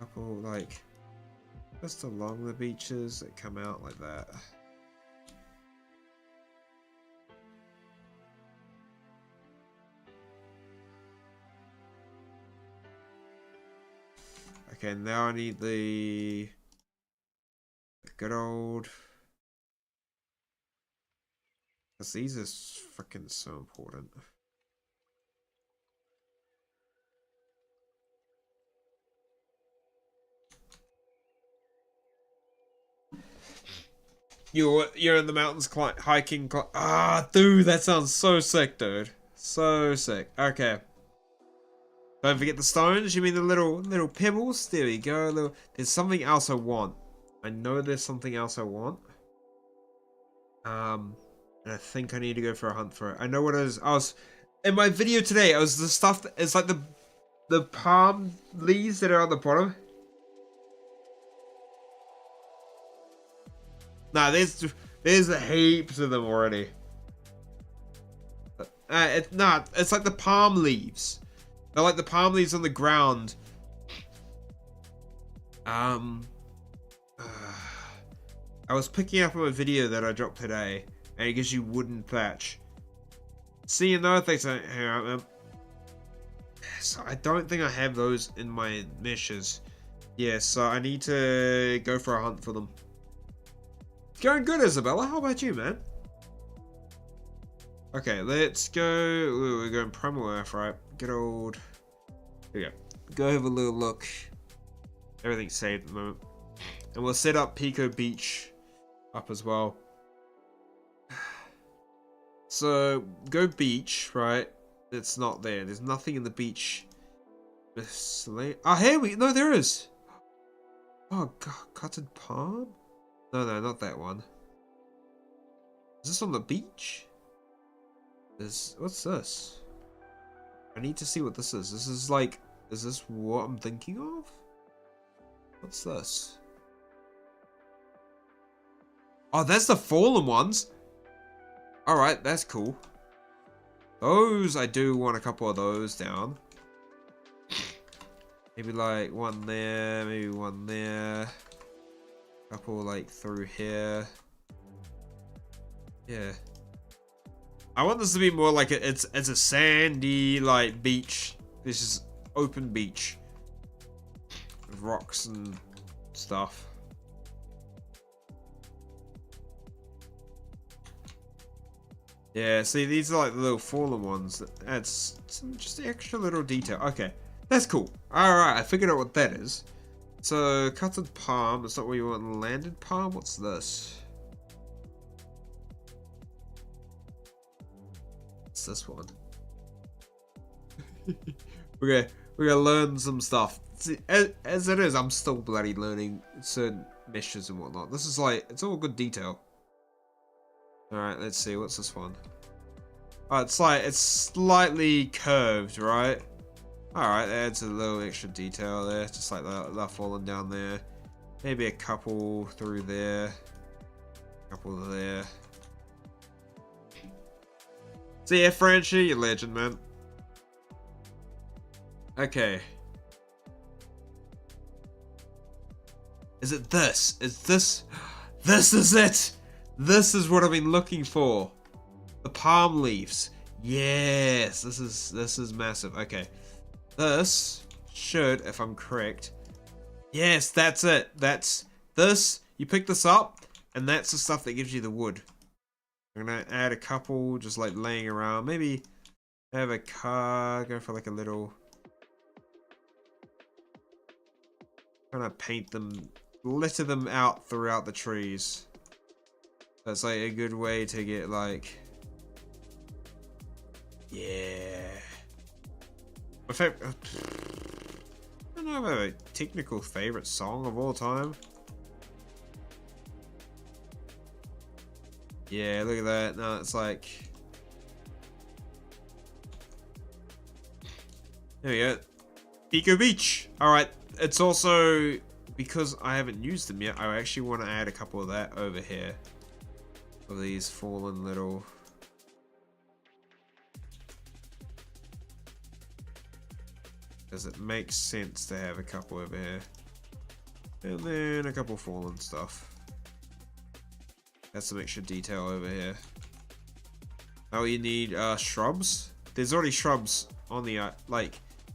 Couple, like... Just along the beaches that come out like that. Okay, now I need the good old... Because these are freaking so important. You're in the mountains hiking. Dude, that sounds so sick, dude. So sick. Okay. Don't forget the stones. You mean the little pebbles? There we go. There's something else I want. I know there's something else I want. And I think I need to go for a hunt for it. I know what it is. I was in my video today. It was the stuff that it's like the palm leaves that are on the bottom. Nah, there's heaps of them already. It's like the palm leaves. They're like the palm leaves on the ground. I was picking up on a video that I dropped today, and it gives you wooden thatch. See, another thing, hang on, man. So I don't think I have those in my meshes. Yeah, so I need to go for a hunt for them. It's going good, Isabella. How about you, man? Okay, let's go. Ooh, we're going Primal Earth, right? Good old... Here we go. Go have a little look. Everything's saved at the moment. And we'll set up Pico Beach up as well. So, go beach, right? It's not there. There's nothing in the beach. Oh, here we... No, there is. Oh, God. Cutted palm? No, not that one. Is this on the beach? What's this? I need to see what this is. This is like Is this what I'm thinking of? What's this? Oh, that's the fallen ones. Alright, that's cool. Those, I do want a couple of those down. Maybe like one there, maybe one there. Couple like through here. Yeah. I want this to be more like it's a sandy like beach. This is open beach. With rocks and stuff. Yeah, see, these are like the little fallen ones. That adds some just extra little detail. Okay, that's cool. Alright, I figured out what that is. So, cutted palm. That's not what you want. Landed palm? What's this? What's this one? we're gonna learn some stuff. See, as it is, I'm still bloody learning certain meshes and whatnot. This is like, it's all good detail. Alright, let's see. What's this one? Oh, it's like, it's slightly curved, right? Alright, that adds a little extra detail there. Just like that falling down there. Maybe a couple through there. A couple there. See ya, Frenchie, you legend, man. Okay. Is it this? Is this? This is it! This is what I've been looking for. The palm leaves. Yes, this is massive. Okay. This should, if I'm correct. Yes, that's it. That's this. You pick this up, and that's the stuff that gives you the wood. I'm gonna add a couple just like laying around. Maybe have a car, go for like a little. Kind of paint them, litter them out throughout the trees. That's like a good way to get like, yeah. My favorite, I don't know about a technical favorite song of all time. Yeah, look at that. No, it's like, there we go. Pico Beach. All right. It's also because I haven't used them yet. I actually want to add a couple of that over here. Of these fallen little. Does it make sense to have a couple over here? And then a couple fallen stuff. That's some extra detail over here. Oh, you need shrubs? There's already shrubs on the, like,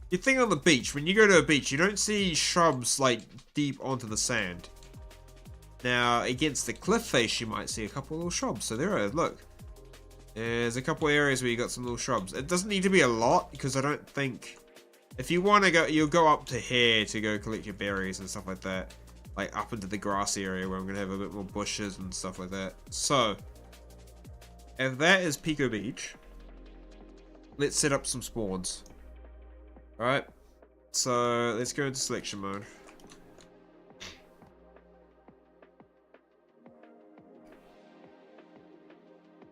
you think on the beach, when you go to a beach, you don't see shrubs, like, deep onto the sand. Now, against the cliff face, you might see a couple of little shrubs. So there are, look. There's a couple areas where you got some little shrubs. It doesn't need to be a lot, because I don't think... If you want to go, you'll go up to here to go collect your berries and stuff like that. Like, up into the grass area where I'm going to have a bit more bushes and stuff like that. So, if that is Pico Beach, let's set up some spawns. Alright, so let's go into selection mode.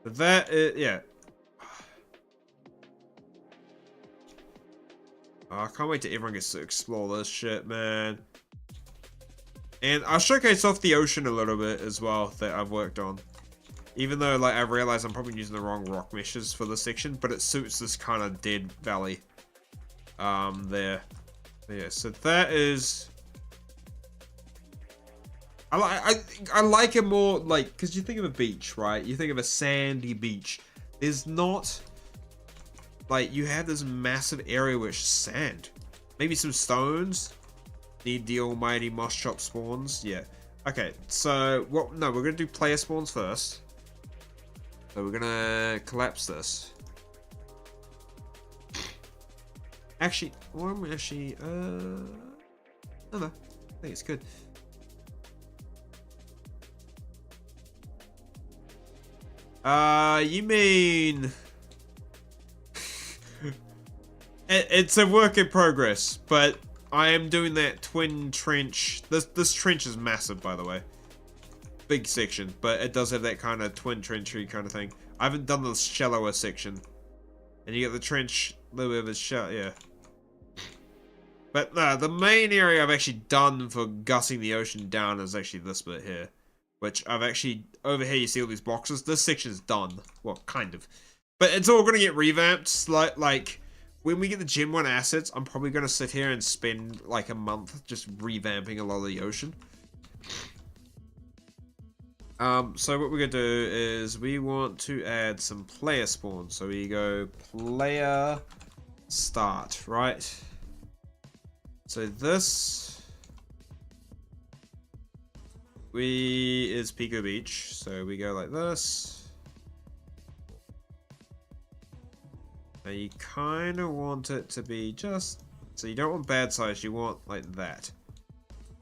That is, yeah. Oh, I can't wait till everyone gets to explore this shit, man. And I'll showcase off the ocean a little bit as well that I've worked on. Even though, like, I realize I'm probably using the wrong rock meshes for this section, but it suits this kind of dead valley. There. Yeah, so that is... I like it more, like, because you think of a beach, right? You think of a sandy beach. There's not... Like, you have this massive area where it's sand. Maybe some stones. Need the almighty moss chop spawns. Yeah. Okay, so, what? No, we're going to do player spawns first. So we're going to collapse this. Actually, or I'm actually, no, I think it's good. You mean... It's a work in progress, but I am doing that twin trench. This trench is massive, by the way. Big section, but it does have that kind of twin trenchy kind of thing. I haven't done the shallower section. And you get the trench, a little bit of a shallow, yeah. But no, the main area I've actually done for gussing the ocean down is actually this bit here. Which I've actually, over here you see all these boxes. This section's done. Well, kind of. But it's all going to get revamped. Like, when we get the Gen 1 assets, I'm probably going to sit here and spend like a month just revamping a lot of the ocean. So what we're going to do is we want to add some player spawns. So we go player start, right? So this is Pico Beach. So we go like this. Now you kind of want it to be just, so you don't want bad size, you want like that.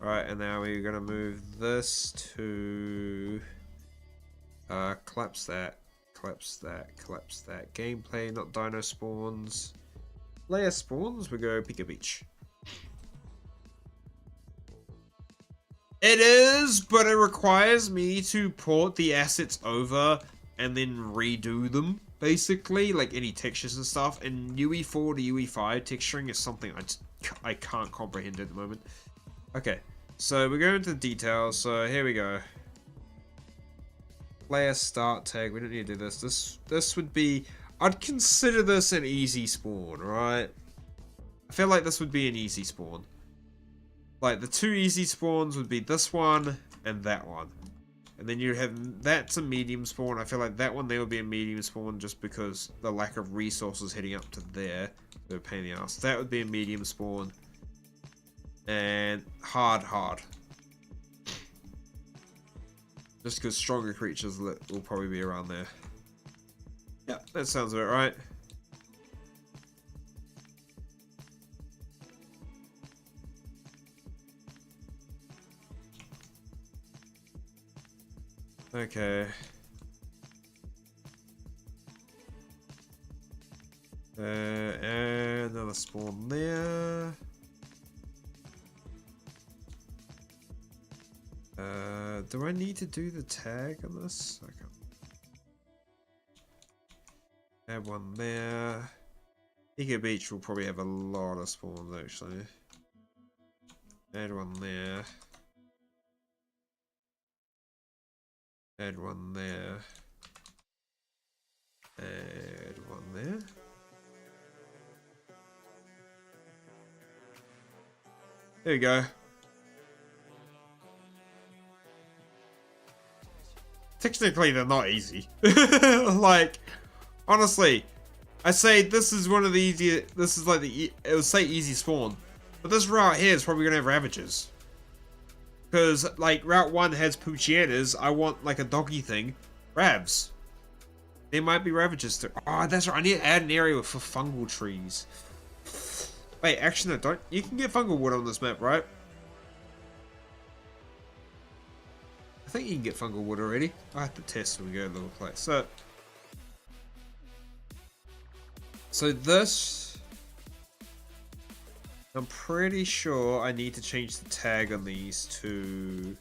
Alright, and now we're gonna move this to collapse that, collapse that, collapse that. Gameplay, not dino spawns. Layer spawns, we go Pico Beach. It is, but it requires me to port the assets over and then redo them, basically, like any textures and stuff. And UE4 to UE5 texturing is something I can't comprehend at the moment. Okay, so we're going into the details. So here we go. Player start tag. We don't need to do this. This would be, I'd consider this an easy spawn, right? I feel like this would be an easy spawn. Like, the two easy spawns would be this one and that one. And then you have, that's a medium spawn. I feel like that one there would be a medium spawn just because the lack of resources heading up to there. They're a pain in the ass. That would be a medium spawn. And hard. Just because stronger creatures will probably be around there. Yeah, that sounds about right. Okay. And another spawn there. Do I need to do the tag on this? I can't. Add one there. Pico Beach will probably have a lot of spawns actually. Add one there. Add one there. Add one there. There we go. Technically, they're not easy. Like, honestly, I say this is one of the easier. This is like it would say easy spawn, but this route here is probably gonna have ravages. Because, like, Route 1 has Poochienas, I want, like, a doggy thing. Ravs. There might be Ravages too. Oh, that's right, I need to add an area for fungal trees. Wait, actually, no, don't. You can get fungal wood on this map, right? I think you can get fungal wood already. I have to test when we go to the little place. So this... I'm pretty sure I need to change the tag on these to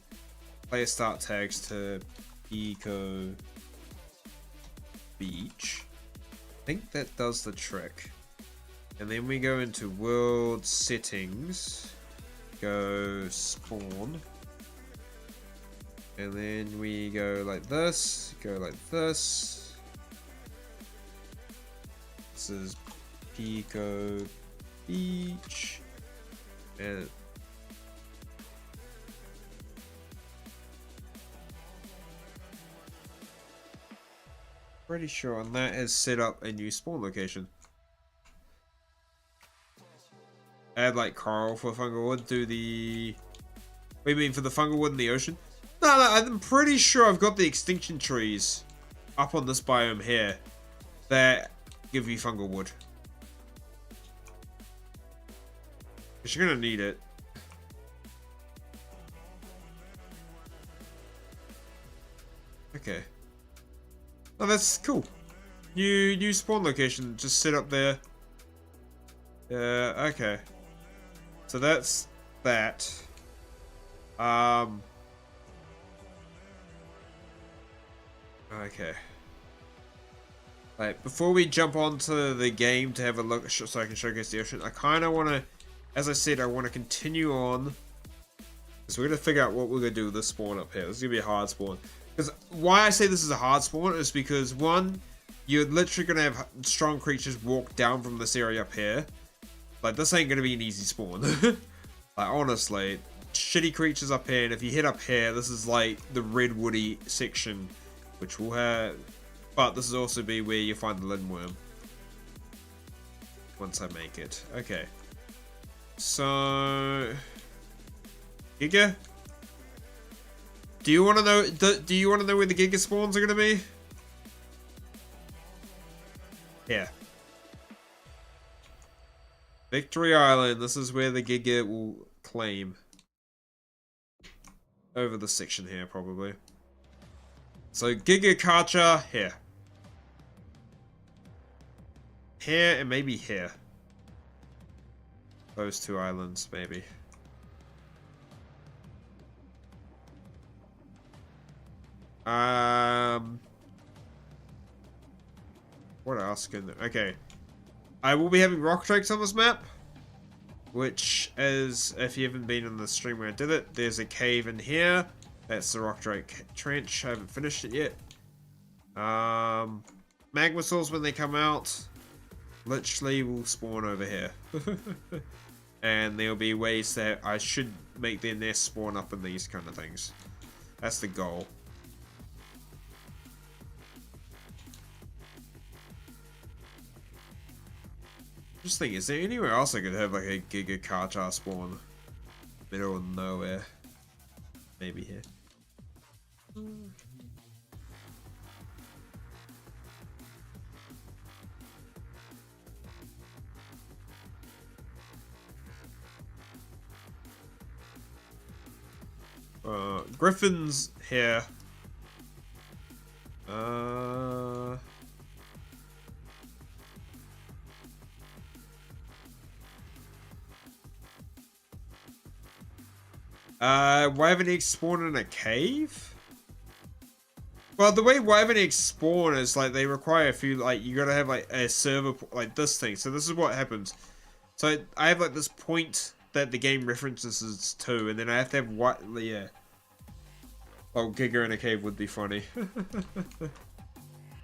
player start tags to Pico Beach. I think that does the trick. And then we go into world settings, go spawn, and then we go like this, go like this. This is Pico Beach. And pretty sure on that has set up a new spawn location. Add like coral for fungal wood. Do the... What do you mean for the fungal wood in the ocean? No, I'm pretty sure I've got the extinction trees up on this biome here that give you fungal wood. Because you're gonna need it. Okay. Oh, that's cool. New spawn location, just set up there. Okay. So that's that. Okay. Like, before we jump onto the game to have a look, so I can showcase the ocean, I kind of want to as I said, I want to continue on. So we're going to figure out what we're going to do with this spawn up here. This is going to be a hard spawn. Because why I say this is a hard spawn is because, one, you're literally going to have strong creatures walk down from this area up here. Like, this ain't going to be an easy spawn. Like, honestly, shitty creatures up here. And if you hit up here, this is like the redwoody section, which will have... But this will also be where you find the lindworm. Once I make it. Okay. So... Giga? Do you want to know? Do you want to know where the Giga spawns are going to be? Yeah. Victory Island. This is where the Giga will claim. Over the section here, probably. So Giga Karcha here. Here and maybe here. Those two islands, maybe. What else can... Okay. I will be having rock drakes on this map. Which is, if you haven't been in the stream where I did it, there's a cave in here. That's the rock drake trench. I haven't finished it yet. Magma souls, when they come out, literally will spawn over here. And there'll be ways that I should make their nest spawn up in these kind of things. That's the goal. Just think, is there anywhere else I could have like a Giga Karcha spawn? Middle of nowhere. Maybe here. Griffin's here. Wyvern eggs spawn in a cave? Well, the way Wyvern eggs spawn is like they require a few, like you gotta have like a server, like this thing. So this is what happens. So I have like this point that the game references to, and then I have to have what, yeah. Oh, Giga in a cave would be funny.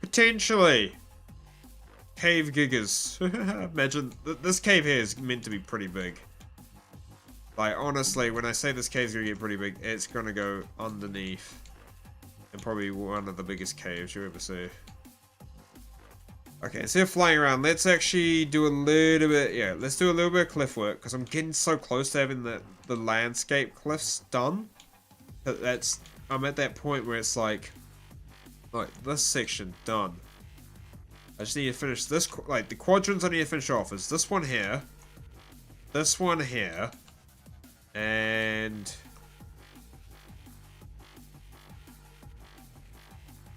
Potentially. Cave Gigas. Imagine, this cave here is meant to be pretty big. Like, honestly, when I say this cave's gonna get pretty big, it's gonna go underneath. And probably one of the biggest caves you ever see. Okay, instead of flying around, let's actually do a little bit, yeah, let's do a little bit of cliff work, because I'm getting so close to having the landscape cliffs done. That's, I'm at that point where it's like this section done. I just need to finish this, like, the quadrants I need to finish off is this one here, and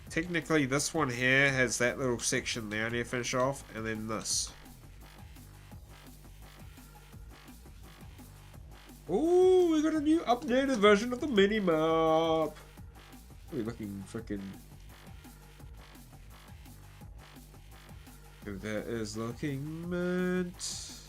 technically this one here has that little section there I need to finish off, and then this. Ooh, we got a new updated version of the mini-map. We're looking freaking... That is looking mint.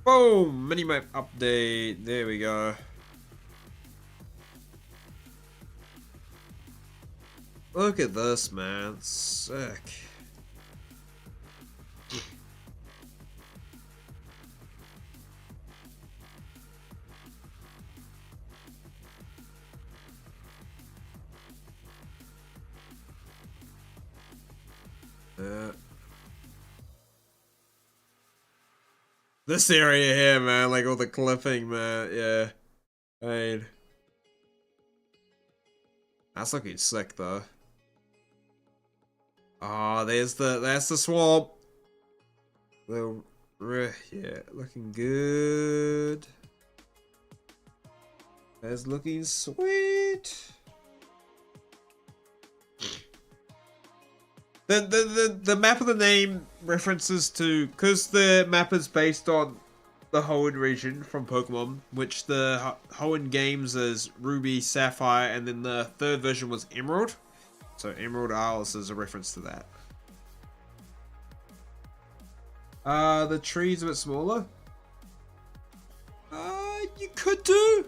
Boom! Minimap update. There we go. Look at this, man. It's sick. This area here, man, like all the clipping, man, yeah. I mean, that's looking sick, though. Ah, oh, that's the swamp. Little Yeah, looking good. That's looking sweet. The map of the name references to, because the map is based on the Hoenn region from Pokemon, which the Hoenn games is Ruby, Sapphire, and then the third version was Emerald. So Emerald Isles is a reference to that. The tree's a bit smaller. You could do.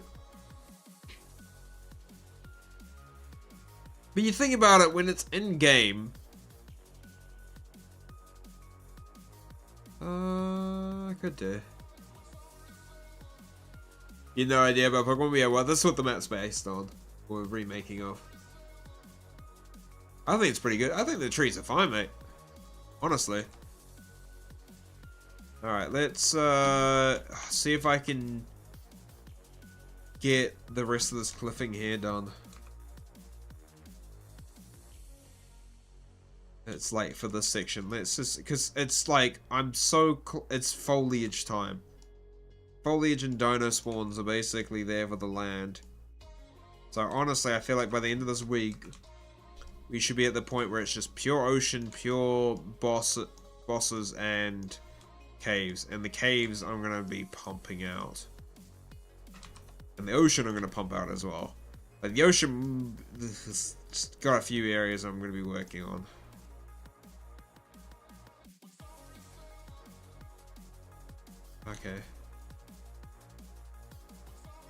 But you think about it, when it's in game. I could do. You have no idea about Pokemon? Yeah, well, this is what the map's based on. Or remaking of. I think it's pretty good. I think the trees are fine, mate. Honestly. Alright, let's see if I can get the rest of this cliffing here done. It's late for this section. Let's just, because it's like, it's foliage time. Foliage and dino spawns are basically there for the land. So honestly, I feel like by the end of this week, we should be at the point where it's just pure ocean, pure bosses, and caves. And the caves I'm going to be pumping out. And the ocean I'm going to pump out as well. Like the ocean, has got a few areas I'm going to be working on. Okay.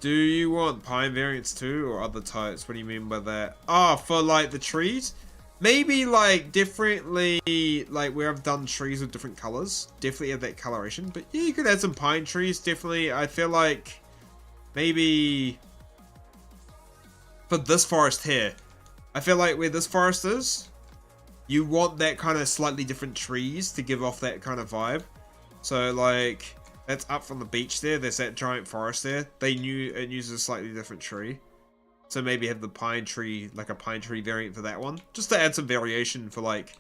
Do you want pine variants too, or other types? What do you mean by that? Oh, for like the trees? Maybe like differently, like where I've done trees with different colors. Definitely have that coloration. But yeah, you could add some pine trees, definitely. I feel like maybe for this forest here, I feel like where this forest is, you want that kind of slightly different trees to give off that kind of vibe. So like, that's up from the beach there. There's that giant forest there. It uses a slightly different tree. So maybe have the pine tree, like a pine tree variant for that one. Just to add some variation for like,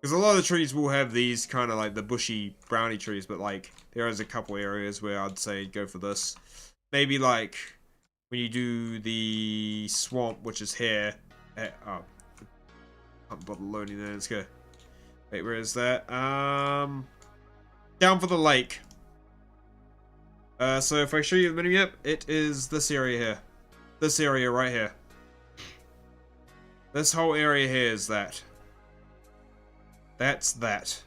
because a lot of the trees will have these kind of like the bushy brownie trees, but like there is a couple areas where I'd say go for this. Maybe like when you do the swamp, which is here. Oh, can't bother loading there. Let's go. Wait, where is that? Down for the lake. So if I show you the minimap, it is this area here. This area right here. This whole area here is that. That's that.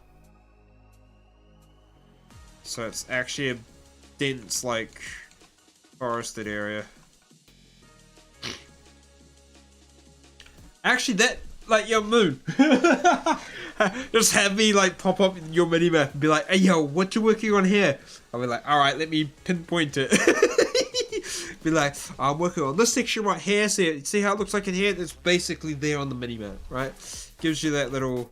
So it's actually a dense, like, forested area. Actually, that, like, your moon. Just have me, like, pop up your minimap and be like, hey, yo, what you working on here? I'll be like, alright, let me pinpoint it. Be like, I'm working on this section right here. See how it looks like in here? It's basically there on the minimap, right? Gives you that little...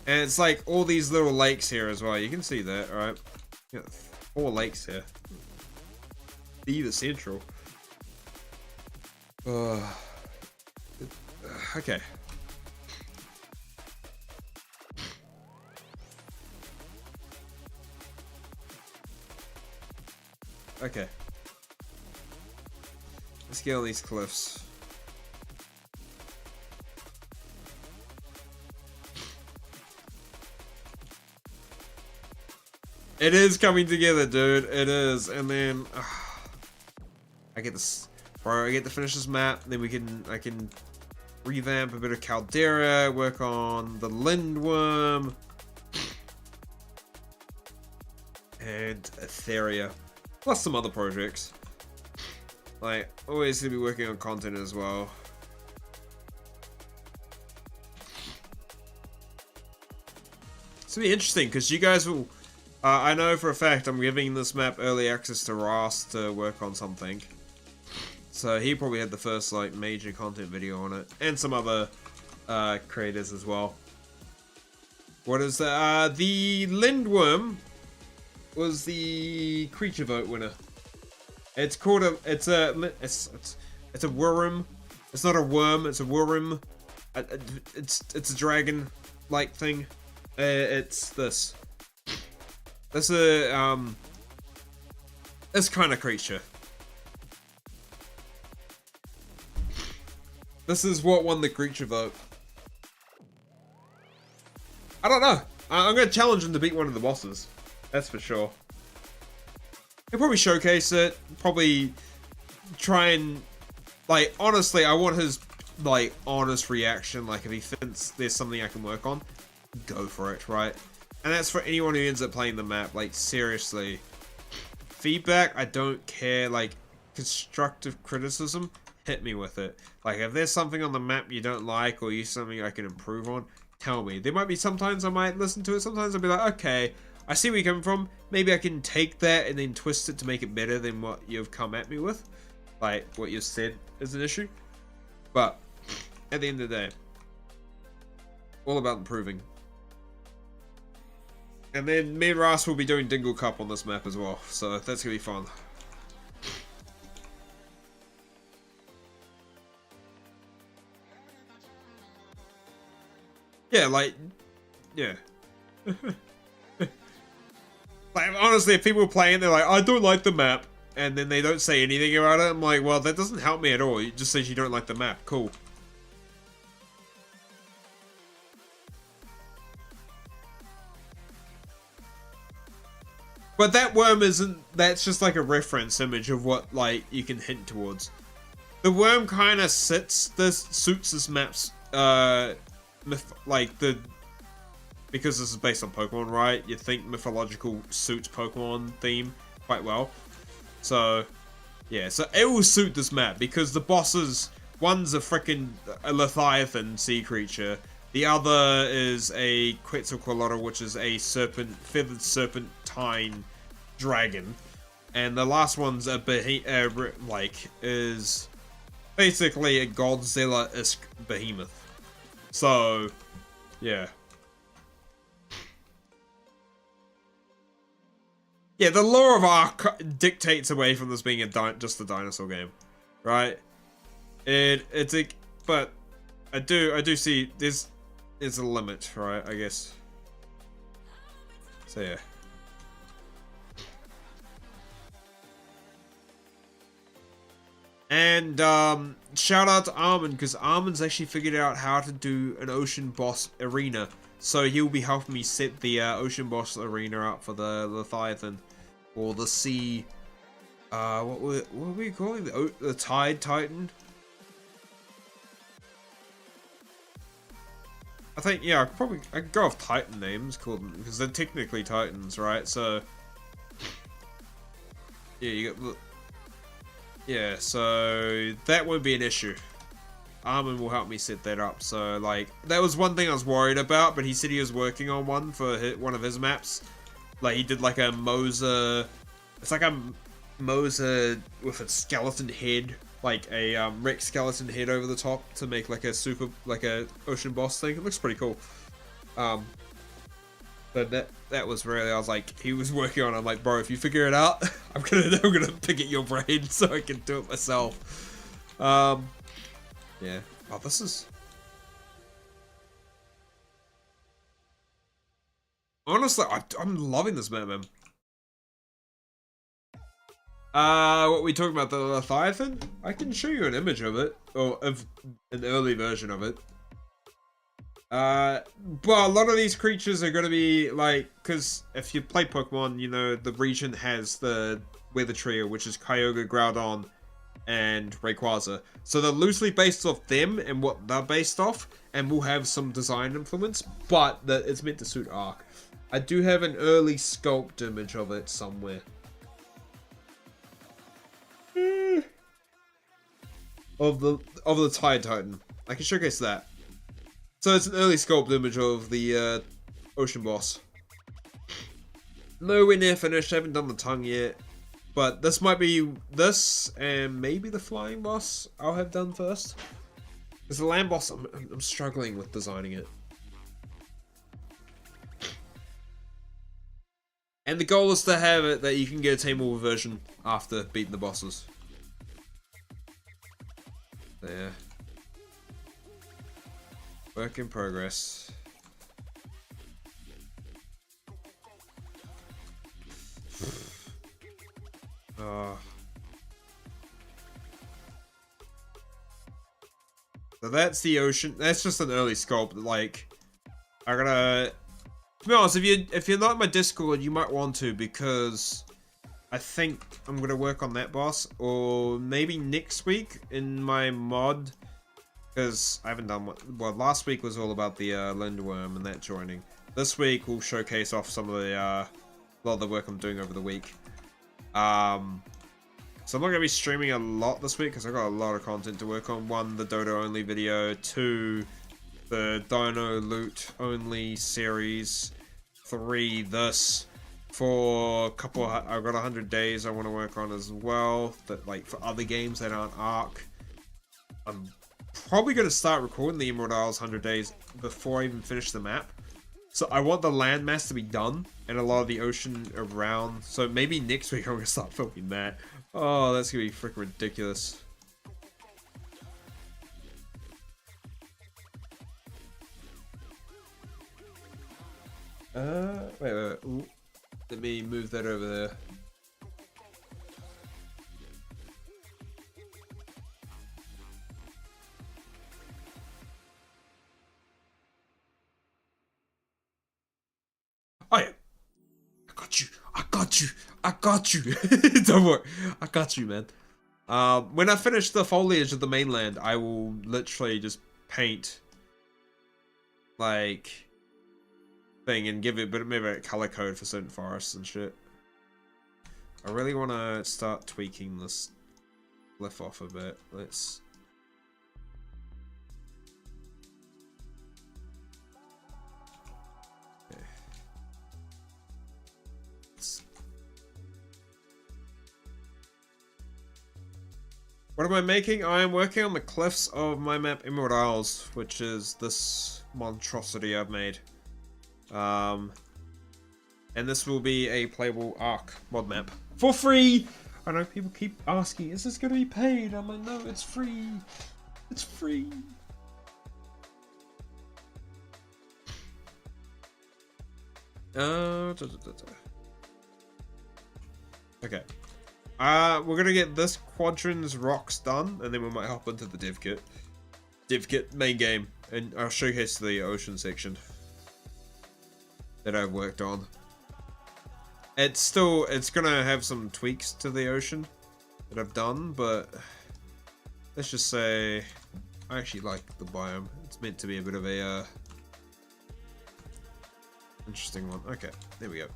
And it's like all these little lakes here as well. You can see that, right? You got 4 lakes here. Either central. Okay. Okay. Let's get on these cliffs. It is coming together, dude. It is. And then I get this, bro. I get to finish this map. Then I can revamp a bit of Caldera. Work on the Lindworm and Etheria, plus some other projects. Like, always gonna be working on content as well. It's gonna be interesting because you guys will. I know for a fact I'm giving this map early access to Ross to work on something. So he probably had the first like major content video on it, and some other creators as well. What is that? The Lindworm was the creature vote winner. It's called it's a worm. It's not a worm. It's a worm. It's a dragon like thing. It's this. That's a, this kind of creature. This is what won the creature vote. I don't know. I'm gonna challenge him to beat one of the bosses. That's for sure. He'll probably showcase it. Probably try and, like, honestly, I want his, like, honest reaction. Like, if he thinks there's something I can work on, go for it, right? And that's for anyone who ends up playing the map. Like, seriously. Feedback, I don't care. Like, constructive criticism, hit me with it. Like, if there's something on the map you don't like, or you something I can improve on, tell me. There might be sometimes I might listen to it. Sometimes I'll be like, okay, I see where you're coming from. Maybe I can take that and then twist it to make it better than what you've come at me with. Like, what you said is an issue. But, at the end of the day, all about improving. And then me and Ras will be doing Dingle Cup on this map as well. So, that's going to be fun. Yeah, like, yeah. Like, honestly, if people are playing, they're like, I don't like the map, and then they don't say anything about it, I'm like, well, that doesn't help me at all. It just says you don't like the map. Cool. But that worm isn't, that's just like a reference image of what, like, you can hint towards. The worm kind of suits this map's, like, because this is based on Pokemon, right? You think mythological suits Pokemon theme quite well. So, yeah, so it will suit this map because the bosses, one's a freaking Leviathan sea creature. The other is a Quetzalcoatl, which is a feathered serpentine dragon. And the last one's a is basically a Godzilla-esque behemoth. So, yeah. Yeah, the lore of Ark dictates away from this being just a dinosaur game, right? But I do see there's a limit, right? I guess. So yeah. And shout out to Armin, because Armin's actually figured out how to do an ocean boss arena. So he'll be helping me set the ocean boss arena up for the Leviathan. Or the sea, what were we calling the Tide Titan? I think, yeah, I could go off Titan names, call them, because they're technically Titans, right? So, yeah, you got, yeah, so that won't be an issue. Armin will help me set that up. So, like, that was one thing I was worried about, but he said he was working on one for one of his maps. Like, he did like a Mosa, it's like a Mosa with a skeleton head, like a Rex skeleton head over the top to make like a like a ocean boss thing. It looks pretty cool. But that was really, I was like, he was working on it. I'm like, bro, if you figure it out, I'm gonna pick at your brain so I can do it myself. Yeah. Oh, this is... Honestly, I'm loving this map, man. What we talking about, the Leviathan? I can show you an image of it, or of an early version of it. But a lot of these creatures are going to be like, because if you play Pokemon, you know the region has the Weather Trio, which is Kyogre, Groudon, and Rayquaza. So they're loosely based off them and what they're based off, and will have some design influence, but it's meant to suit Arc. I do have an early sculpt image of it somewhere. Of the Tide Titan. I can showcase that. So it's an early sculpt image of the ocean boss. Nowhere near finished, I haven't done the tongue yet. But this might be this, and maybe the flying boss I'll have done first. Because the land boss, I'm struggling with designing it. And the goal is to have it that you can get a Tame Over version after beating the bosses. There. Work in progress. So that's the ocean. That's just an early sculpt. Like, I gotta. To be honest, if you're not in my Discord, you might want to, because I think I'm gonna work on that boss, or maybe next week in my mod, because I haven't done what. Well, last week was all about the Lindworm and that joining. This week we'll showcase off some of the a lot of the work I'm doing over the week. So I'm not gonna be streaming a lot this week because I got a lot of content to work on. 1, the Dodo only video. 2, the Dino loot only series. 3, this. 4, I've got 100 days I want to work on as well. That, like, for other games that aren't Ark. I'm probably gonna start recording the Emerald Isles 100 days before I even finish the map. So I want the landmass to be done and a lot of the ocean around. So maybe next week I'm gonna start filming that. Oh, that's gonna be freaking ridiculous. Wait. Ooh. Let me move that over there. Oh yeah. I got you. Don't worry. I got you, man. When I finish the foliage of the mainland, I will literally just paint, like, thing and give it maybe a color code for certain forests and shit. I really want to start tweaking this cliff off a bit. Let's... Okay. What am I making? I am working on the cliffs of my map Emerald Isles, which is this monstrosity I've made. And this will be a playable Ark mod map for free. I know people keep asking, is this going to be paid? I'm like, no, it's free. It's free. Okay. We're gonna get this quadrant's rocks done, and then we might hop into the div kit. Div kit main game, and I'll showcase the ocean section that I've worked on. It's gonna have some tweaks to the ocean that I've done, but let's just say I actually like the biome. It's meant to be a bit of a interesting one. Okay, there we go.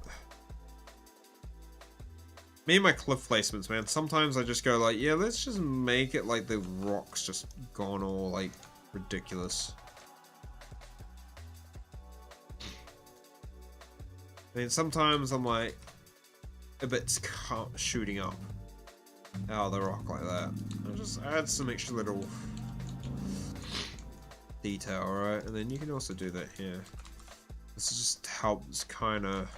Me and my cliff placements, man. Sometimes I just go like, yeah, let's just make it like the rocks just gone all like ridiculous. I mean, sometimes I'm like a bit shooting up out of the rock like that. I'll just add some extra little detail, right? And then you can also do that here. This just helps kind of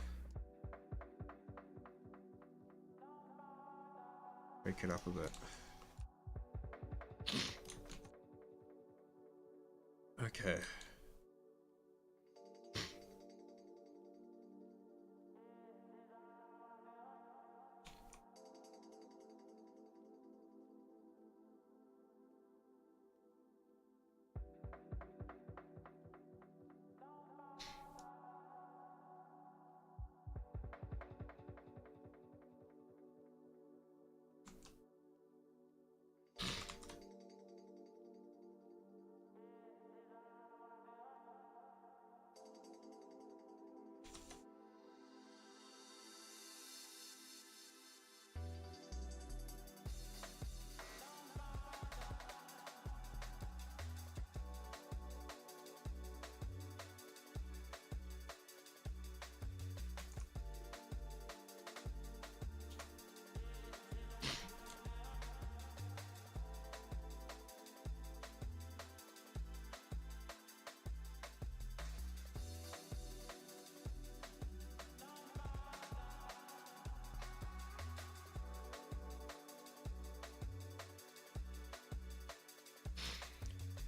break it up a bit. Okay.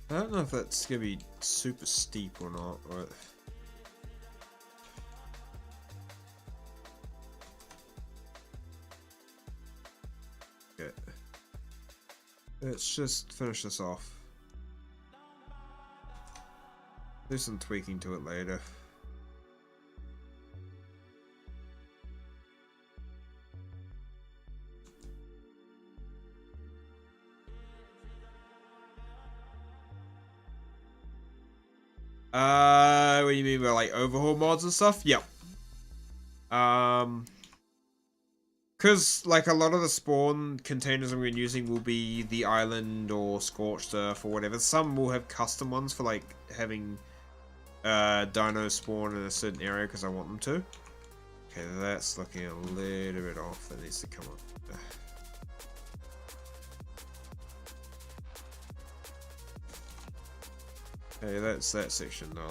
I don't know if that's gonna be super steep or not, but Okay. Let's just finish this off. Do some tweaking to it later. What do you mean by like overhaul mods and stuff? Yep. Because like a lot of the spawn containers I'm using will be the island or scorched earth or whatever. Some will have custom ones for like having dino spawn in a certain area because I want them to. Okay, that's looking a little bit off. That needs to come up. Okay, that's that section done.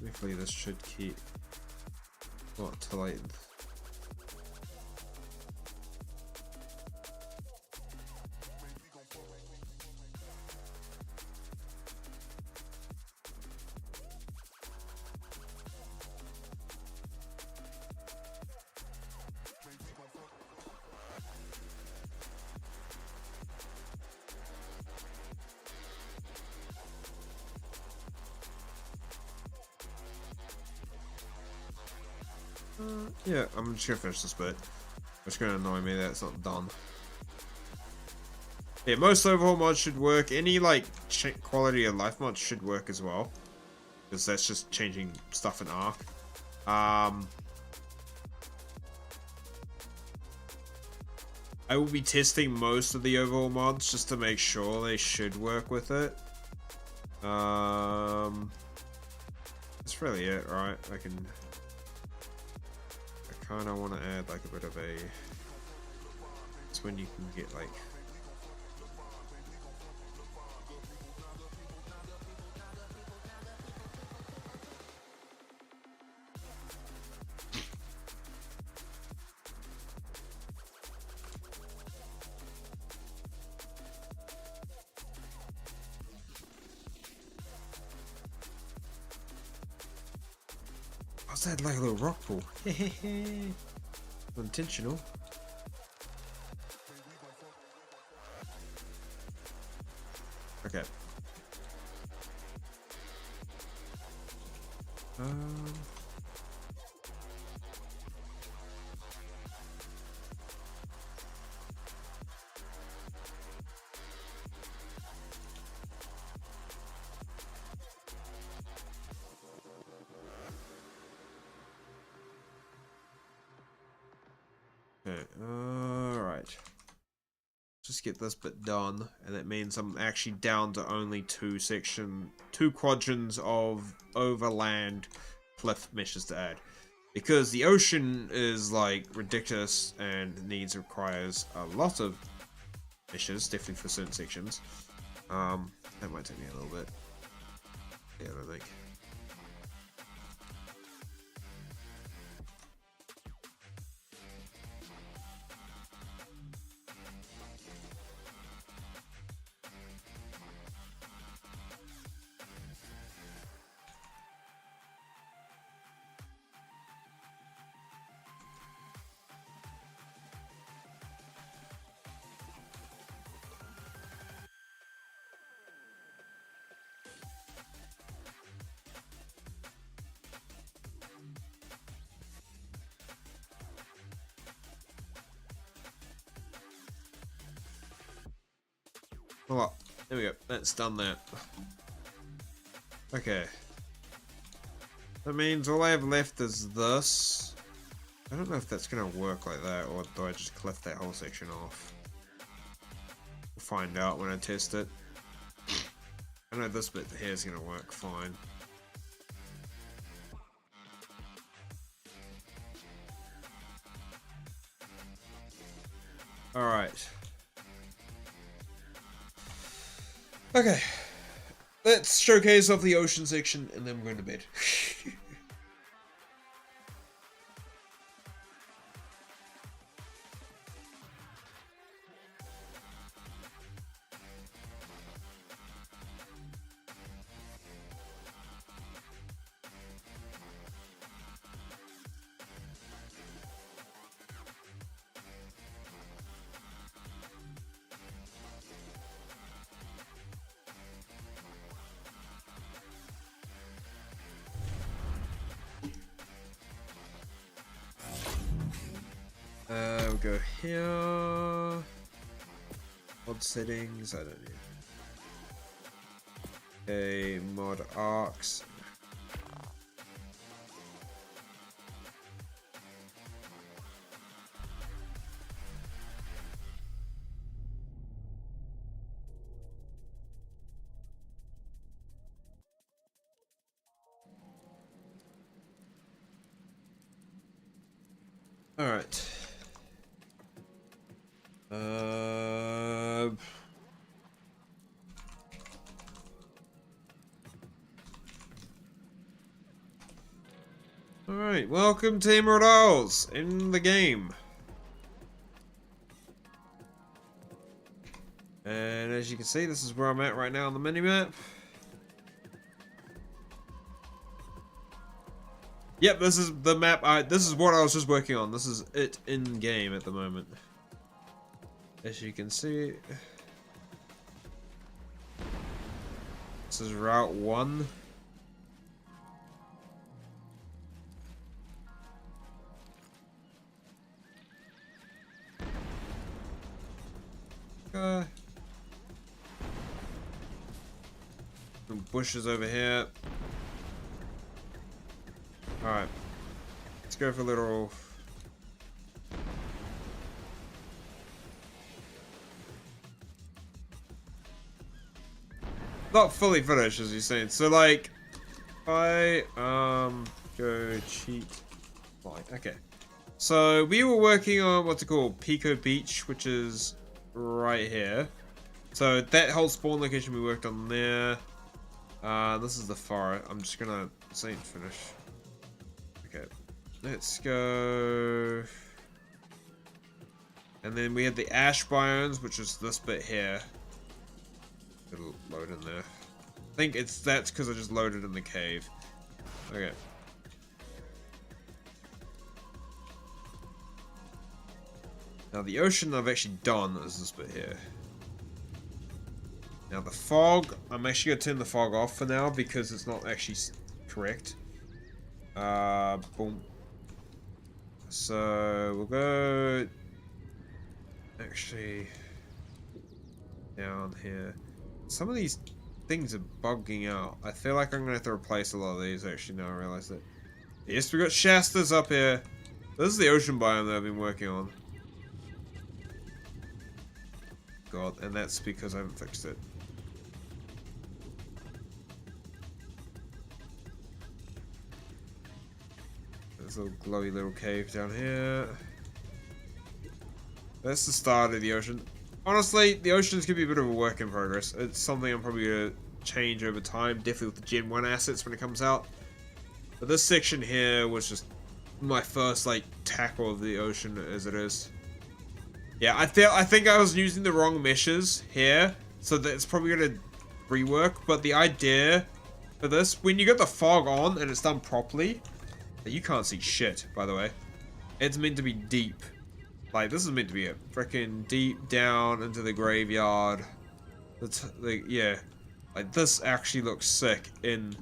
Hopefully this should keep what to like. Yeah, I'm just gonna finish this bit. It's gonna annoy me that it's not done. Yeah, most overhaul mods should work. Any like quality of life mods should work as well, because that's just changing stuff in Ark. I will be testing most of the overhaul mods just to make sure they should work with it. That's really it, right? I kind of want to add like a bit of a. It's when you can get like. What's that like a little rock pool? Unintentional. Okay. Okay, alright. Just get this bit done, and that means I'm actually down to only two quadrants of overland cliff meshes to add. Because the ocean is like ridiculous and requires a lot of meshes, definitely for certain sections. That might take me a little bit. Yeah, I think. Oh, there we go. That's done that. Okay. That means all I have left is this. I don't know if that's gonna work like that, or do I just cliff that whole section off? We'll find out when I test it. I know this bit here is gonna work fine. Alright. Okay. Let's showcase off the ocean section and then we're going to bed. go here. Mod settings, I don't need. Okay, mod arcs. All right. Alright, welcome to Emerald Isles in the game. And as you can see, this is where I'm at right now on the minimap. Yep, this is the map. This is what I was just working on. This is it in game at the moment. As you can see, this is Route 1. Some bushes over here. Alright. Let's go for a little... Not fully finished, as you're saying. So, like, I, go cheat. Fine. Okay. So, we were working on what's it called? Pico Beach, which is right here. So, that whole spawn location we worked on there. This is the forest. I'm just gonna say finish. Okay. Let's go. And then we had the ash biomes, which is this bit here. It'll load in there. I think that's because I just loaded in the cave. Okay. Now the ocean I've actually done is this bit here. Now the fog, I'm actually gonna turn the fog off for now because it's not actually correct. Boom. So we'll go actually down here. Some of these things are bugging out. I feel like I'm gonna have to replace a lot of these actually now I realize that. Yes, we got Shastas up here. This is the ocean biome that I've been working on. God, and that's because I haven't fixed it. There's a little glowy little cave down here. That's the start of the ocean. Honestly, the ocean's gonna be a bit of a work in progress. It's something I'm probably gonna change over time, definitely with the Gen 1 assets when it comes out. But this section here was just my first like tackle of the ocean as it is. Yeah, I think I was using the wrong meshes here, so that it's probably gonna rework. But the idea for this, when you get the fog on and it's done properly, you can't see shit. By the way, it's meant to be deep. Like this is meant to be a freaking deep down into the graveyard. Like yeah, like this actually looks sick in.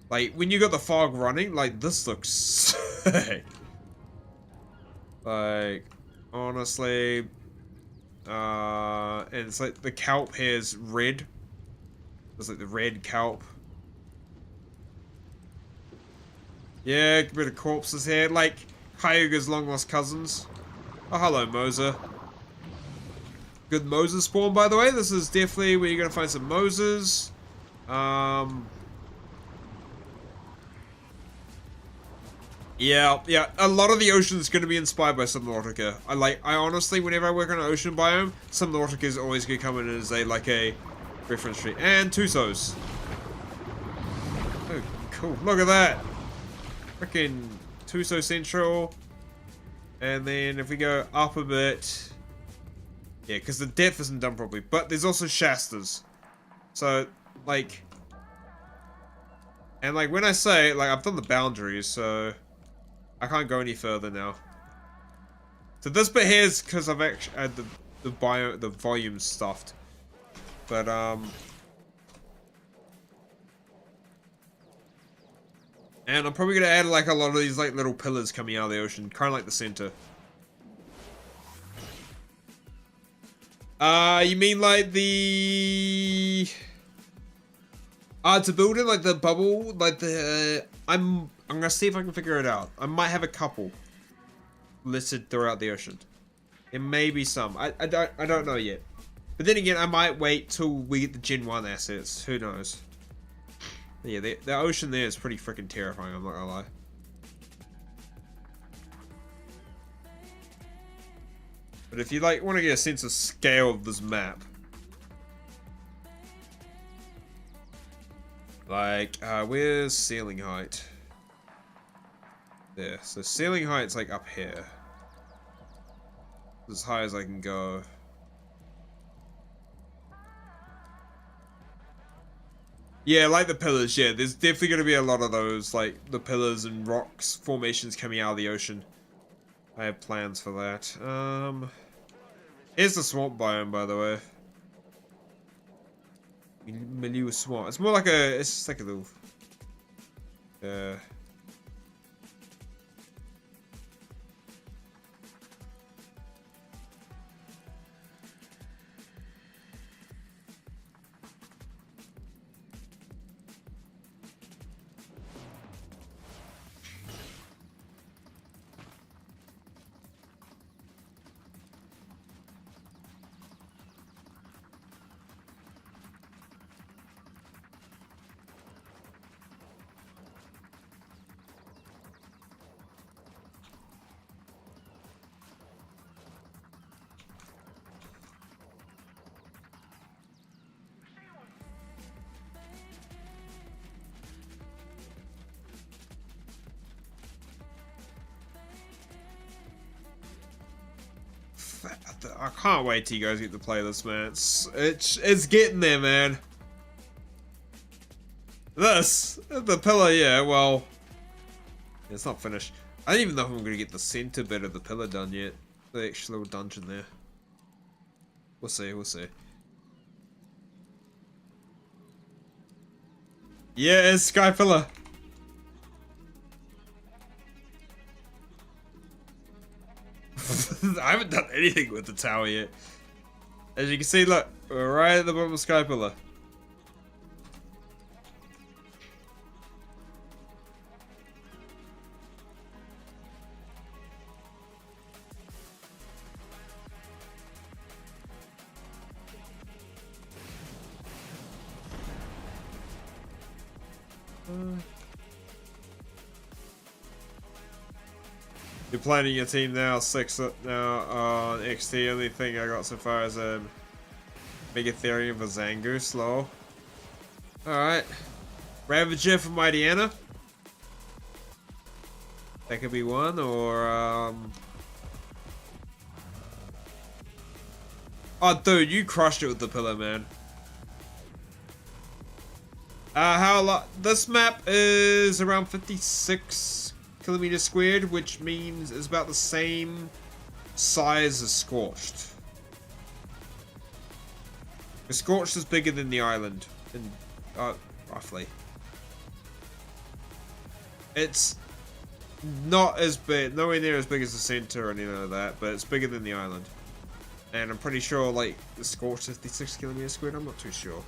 Like when you got the fog running, like this looks sick. Like, honestly, and it's like the kelp here is red. It's like the red kelp. Yeah, a bit of corpses here, like Hyuga's long lost cousins. Oh, hello, Moser. Good Moses spawn, by the way. This is definitely where you're gonna find some Moses. Yeah, a lot of the ocean is going to be inspired by Subnautica. I honestly, whenever I work on an ocean biome, Subnautica is always going to come in as a reference tree. And Tusos. Oh, cool. Look at that. Freaking Tuso Central. And then if we go up a bit. Yeah, because the depth isn't done properly. But there's also Shastas. So, like. And like when I say, like I've done the boundaries, so. I can't go any further now. So this bit here is because I've actually had the volume stuffed. But And I'm probably gonna add like a lot of these like little pillars coming out of the ocean, kind of like the center. You mean like the to build it like the bubble, like the I'm gonna see if I can figure it out. I might have a couple listed throughout the ocean. It may be some. I don't know yet. But then again, I might wait till we get the Gen 1 assets. Who knows? But yeah, the ocean there is pretty freaking terrifying, I'm not gonna lie. But if you like want to get a sense of scale of this map, like where's ceiling height? There. So ceiling height's like up here. As high as I can go. Yeah, like the pillars, yeah. There's definitely going to be a lot of those, like the pillars and rocks formations coming out of the ocean. I have plans for that. Here's the swamp biome, by the way. Milieu swamp. It's more like a, it's just like a little, I can't wait till you guys get to play this, man. It's getting there, man. The pillar, yeah, well, it's not finished. I don't even know if I'm gonna get the center bit of the pillar done yet. The actual little dungeon there. We'll see, we'll see. Yeah, it's Sky Pillar. I haven't done anything with the tower yet. As you can see, look, we're right at the bottom of Sky Pillar. You're planning your team now, 6 now on XT. Only thing I got so far is a Megatherium for Zangoose, lol. Alright. Ravager for Mightyana. That could be one, or oh dude, you crushed it with the pillar, man. How a lot this map is around 56 kilometers squared, which means it's about the same size as Scorched. The Scorched is bigger than the island, roughly. It's not as big, nowhere near as big as the center or anything like that, but it's bigger than the island. And I'm pretty sure, like, the Scorched is 56 kilometers squared, I'm not too sure.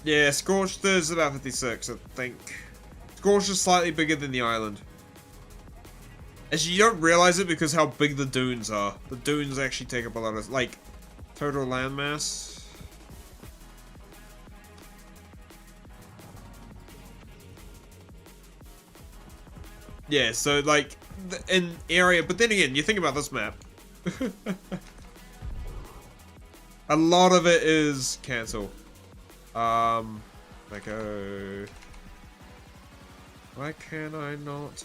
Yeah, Scorched is about 56, I think. Scorched is slightly bigger than the island. Actually, you don't realize it because how big the dunes are. The dunes actually take up a lot of, like, total landmass. Yeah, so, like, in area, but then again, you think about this map. A lot of it is cancel. Like, why can I not?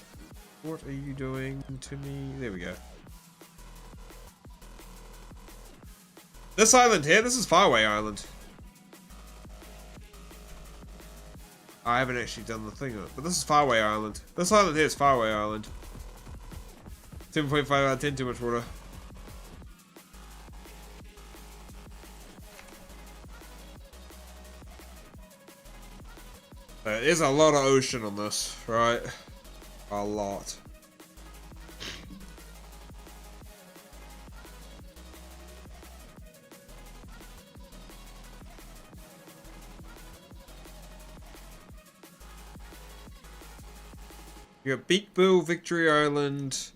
What are you doing to me? There we go. This island here, this is Faraway Island. I haven't actually done the thing on it, but this is Faraway Island. This island here is Faraway Island. 10.5 out of 10, too much water. There's a lot of ocean on this, right? A lot. You got Beak Bill, Victory Island,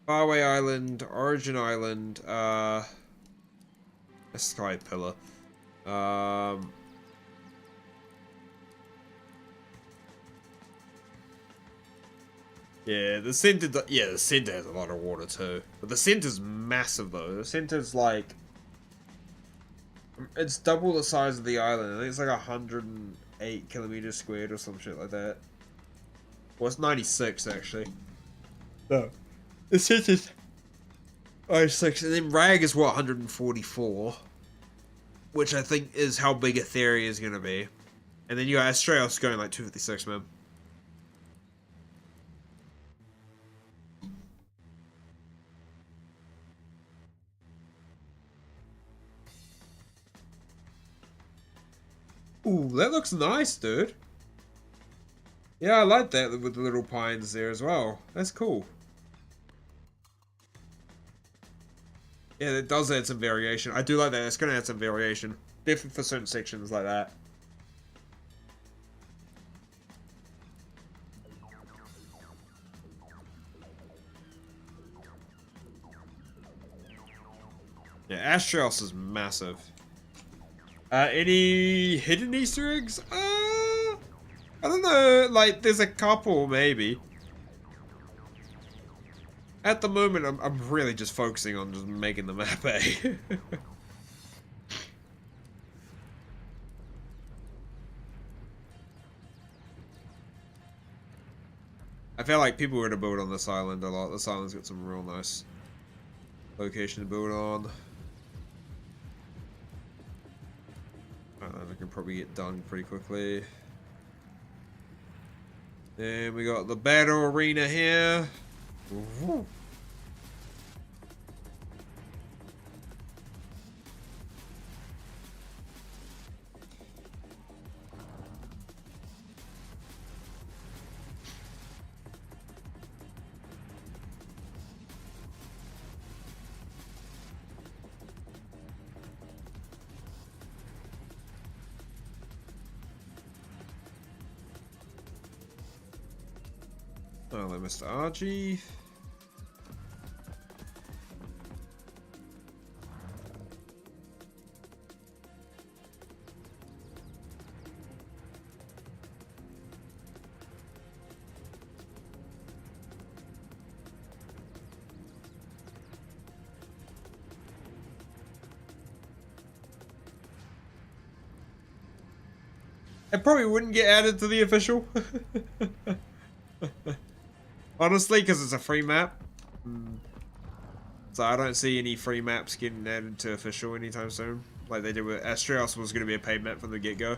Faraway Island, Origin Island, a Sky Pillar. Yeah, the center. Yeah, the center has a lot of water too, but the center's massive though. The center's like, it's double the size of the island. I think it's like 108 kilometers squared or some shit like that. Well, it's 96 actually. No, the center's 96, and then Rag is what 144, which I think is how big Etheria is gonna be, and then you got Astraeos going like 256, man. Ooh, that looks nice, dude. Yeah, I like that with the little pines there as well. That's cool. Yeah, it does add some variation. I do like that. It's going to add some variation. Definitely for certain sections like that. Yeah, Ashtrails is massive. Any hidden Easter eggs? I don't know. Like, there's a couple, maybe. At the moment, I'm really just focusing on just making the map, eh? I feel like people were to build on this island a lot. This island's got some real nice location to build on. I can probably get done pretty quickly. Then we got the battle arena here. Ooh. Hello, Mr. RG. It probably wouldn't get added to the official. Honestly, because it's a free map. So I don't see any free maps getting added to official anytime soon. Like they did with Astraeos was going to be a paid map from the get-go.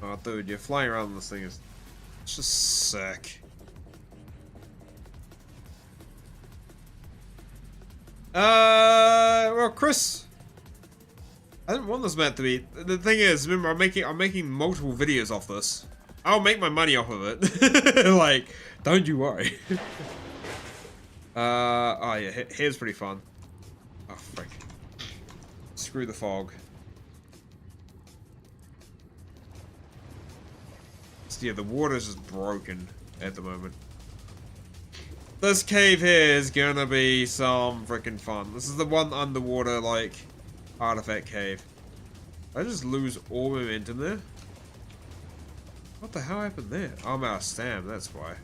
Oh, dude, you're flying around this thing is just sick. Well, Chris, I didn't want this map to be. The thing is, remember, I'm making multiple videos off this. I'll make my money off of it. Like, don't you worry. Oh yeah, here's pretty fun. Oh frick. Screw the fog. Yeah, the water's just broken at the moment. This cave here is gonna be some freaking fun. This is the one underwater, like, artifact cave. I just lose all momentum there. What the hell happened there? Oh, I'm out of stam, that's why.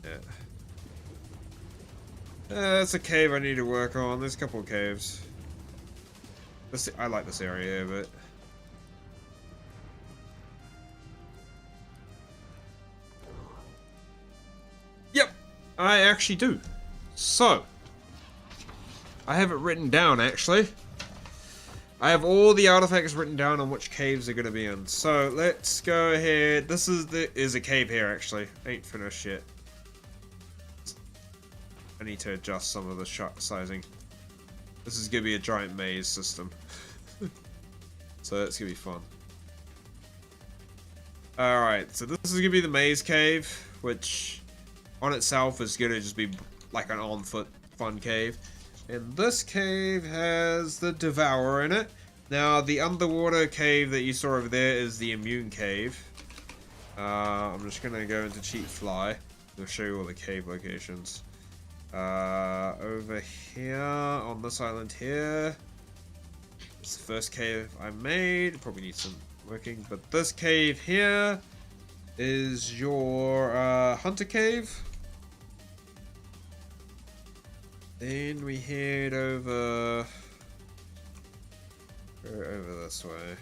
Yeah. That's a cave I need to work on. There's a couple of caves. I like this area, but yep, I actually do. So I have it written down actually. I have all the artifacts written down on which caves they're gonna be in. So let's go ahead. This is a cave here actually. Ain't finished yet. I need to adjust some of the shot sizing. This is gonna be a giant maze system. So that's gonna be fun. Alright, so this is gonna be the maze cave, which on itself is gonna just be like an on-foot fun cave. And this cave has the Devourer in it. Now, the underwater cave that you saw over there is the Immune Cave. I'm just gonna go into Cheat Fly. I'll show you all the cave locations. Over here, on this island here, it's the first cave I made. Probably need some working, but this cave here is your Hunter Cave. Then we head over this way.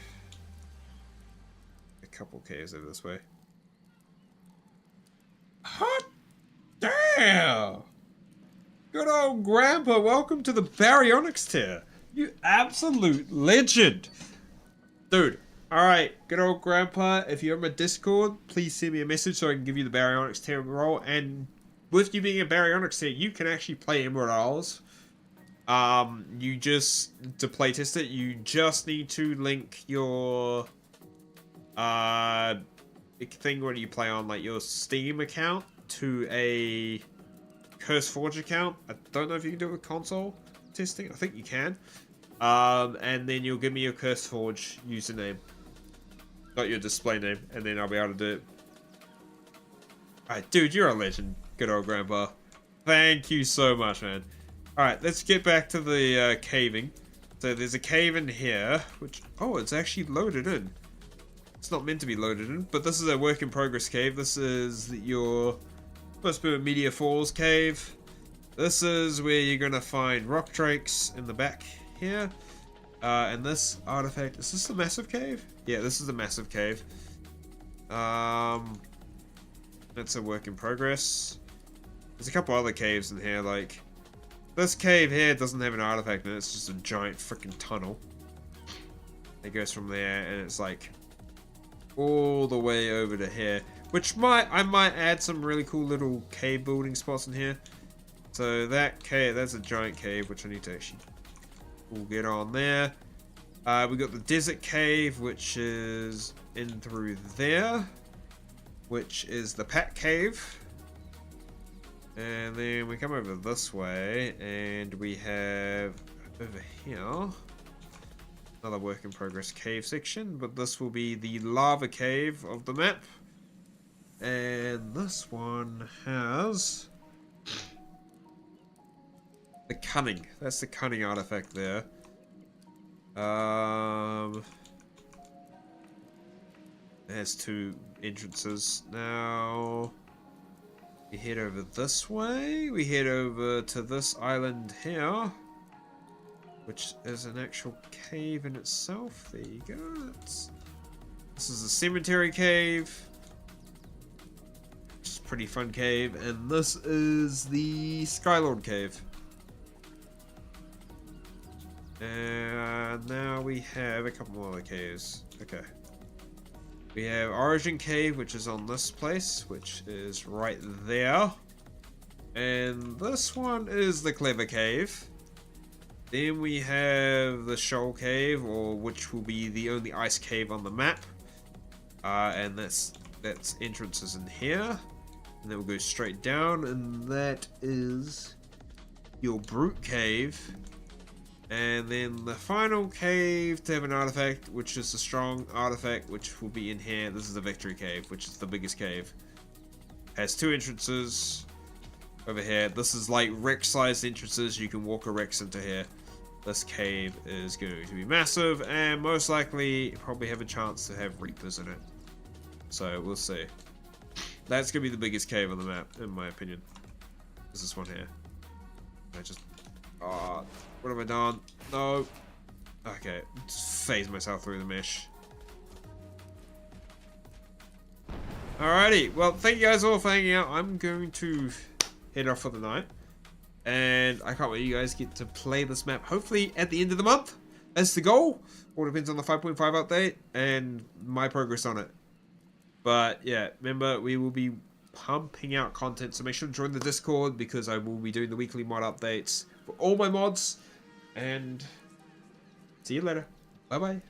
A couple caves over this way. Hot damn! Good old Grandpa, welcome to the Baryonyx tier. You absolute legend. Dude, alright, good old Grandpa, if you're on my Discord, please send me a message so I can give you the Baryonyx tier role. And with you being a Baryonyx tier, you can actually play Emerald Isles. You just, to playtest it, you just need to link your, thing where you play on, like, your Steam account to a CurseForge account. I don't know if you can do it with console testing. I think you can. And then you'll give me your CurseForge username. Not your display name. And then I'll be able to do it. Alright, dude, you're a legend. Good old Grandpa. Thank you so much, man. Alright, let's get back to the caving. So there's a cave in here, which... Oh, it's actually loaded in. It's not meant to be loaded in, but this is a work in progress cave. This is your first bit of Meteor Falls cave. This is where you're going to find rock drakes in the back here. And this artifact... Is this the massive cave? Yeah, this is the massive cave. That's a work in progress. There's a couple other caves in here, like... This cave here doesn't have an artifact in it, it's just a giant freaking tunnel. It goes from there, and it's like... all the way over to here. Which I might add some really cool little cave building spots in here. So that cave, that's a giant cave, which I need to actually... We'll get on there. We got the desert cave, which is in through there. Which is the Pat Cave. And then we come over this way, and we have over here another work in progress cave section, but this will be the lava cave of the map. And this one has the cunning. That's the cunning artifact there. It has two entrances. Now we head over this way. We head over to this island here, which is an actual cave in itself. There you go. This is the cemetery cave, which is a pretty fun cave, and this is the Skylord cave. And now we have a couple more other caves. Okay. We have Origin Cave, which is on this place, which is right there. And this one is the Clever Cave. Then we have the Shoal Cave, or which will be the only ice cave on the map. And that's entrances in here. And then we'll go straight down, and that is your Brute Cave. And then the final cave to have an artifact, which is a strong artifact, which will be in here. This is the Victory Cave, which is the biggest cave. Has two entrances over here. This is like Rex-sized entrances. You can walk a Rex into here. This cave is going to be massive, and most likely probably have a chance to have Reapers in it. So we'll see. That's going to be the biggest cave on the map, in my opinion. Is this one here. I just... what have I done? No. Okay, just phase myself through the mesh. Alrighty, well, thank you guys all for hanging out. I'm going to head off for the night. And I can't wait you guys get to play this map, hopefully at the end of the month. That's the goal. All depends on the 5.5 update and my progress on it. But yeah, remember, we will be pumping out content, so make sure to join the Discord because I will be doing the weekly mod updates for all my mods. And see you later. Bye bye.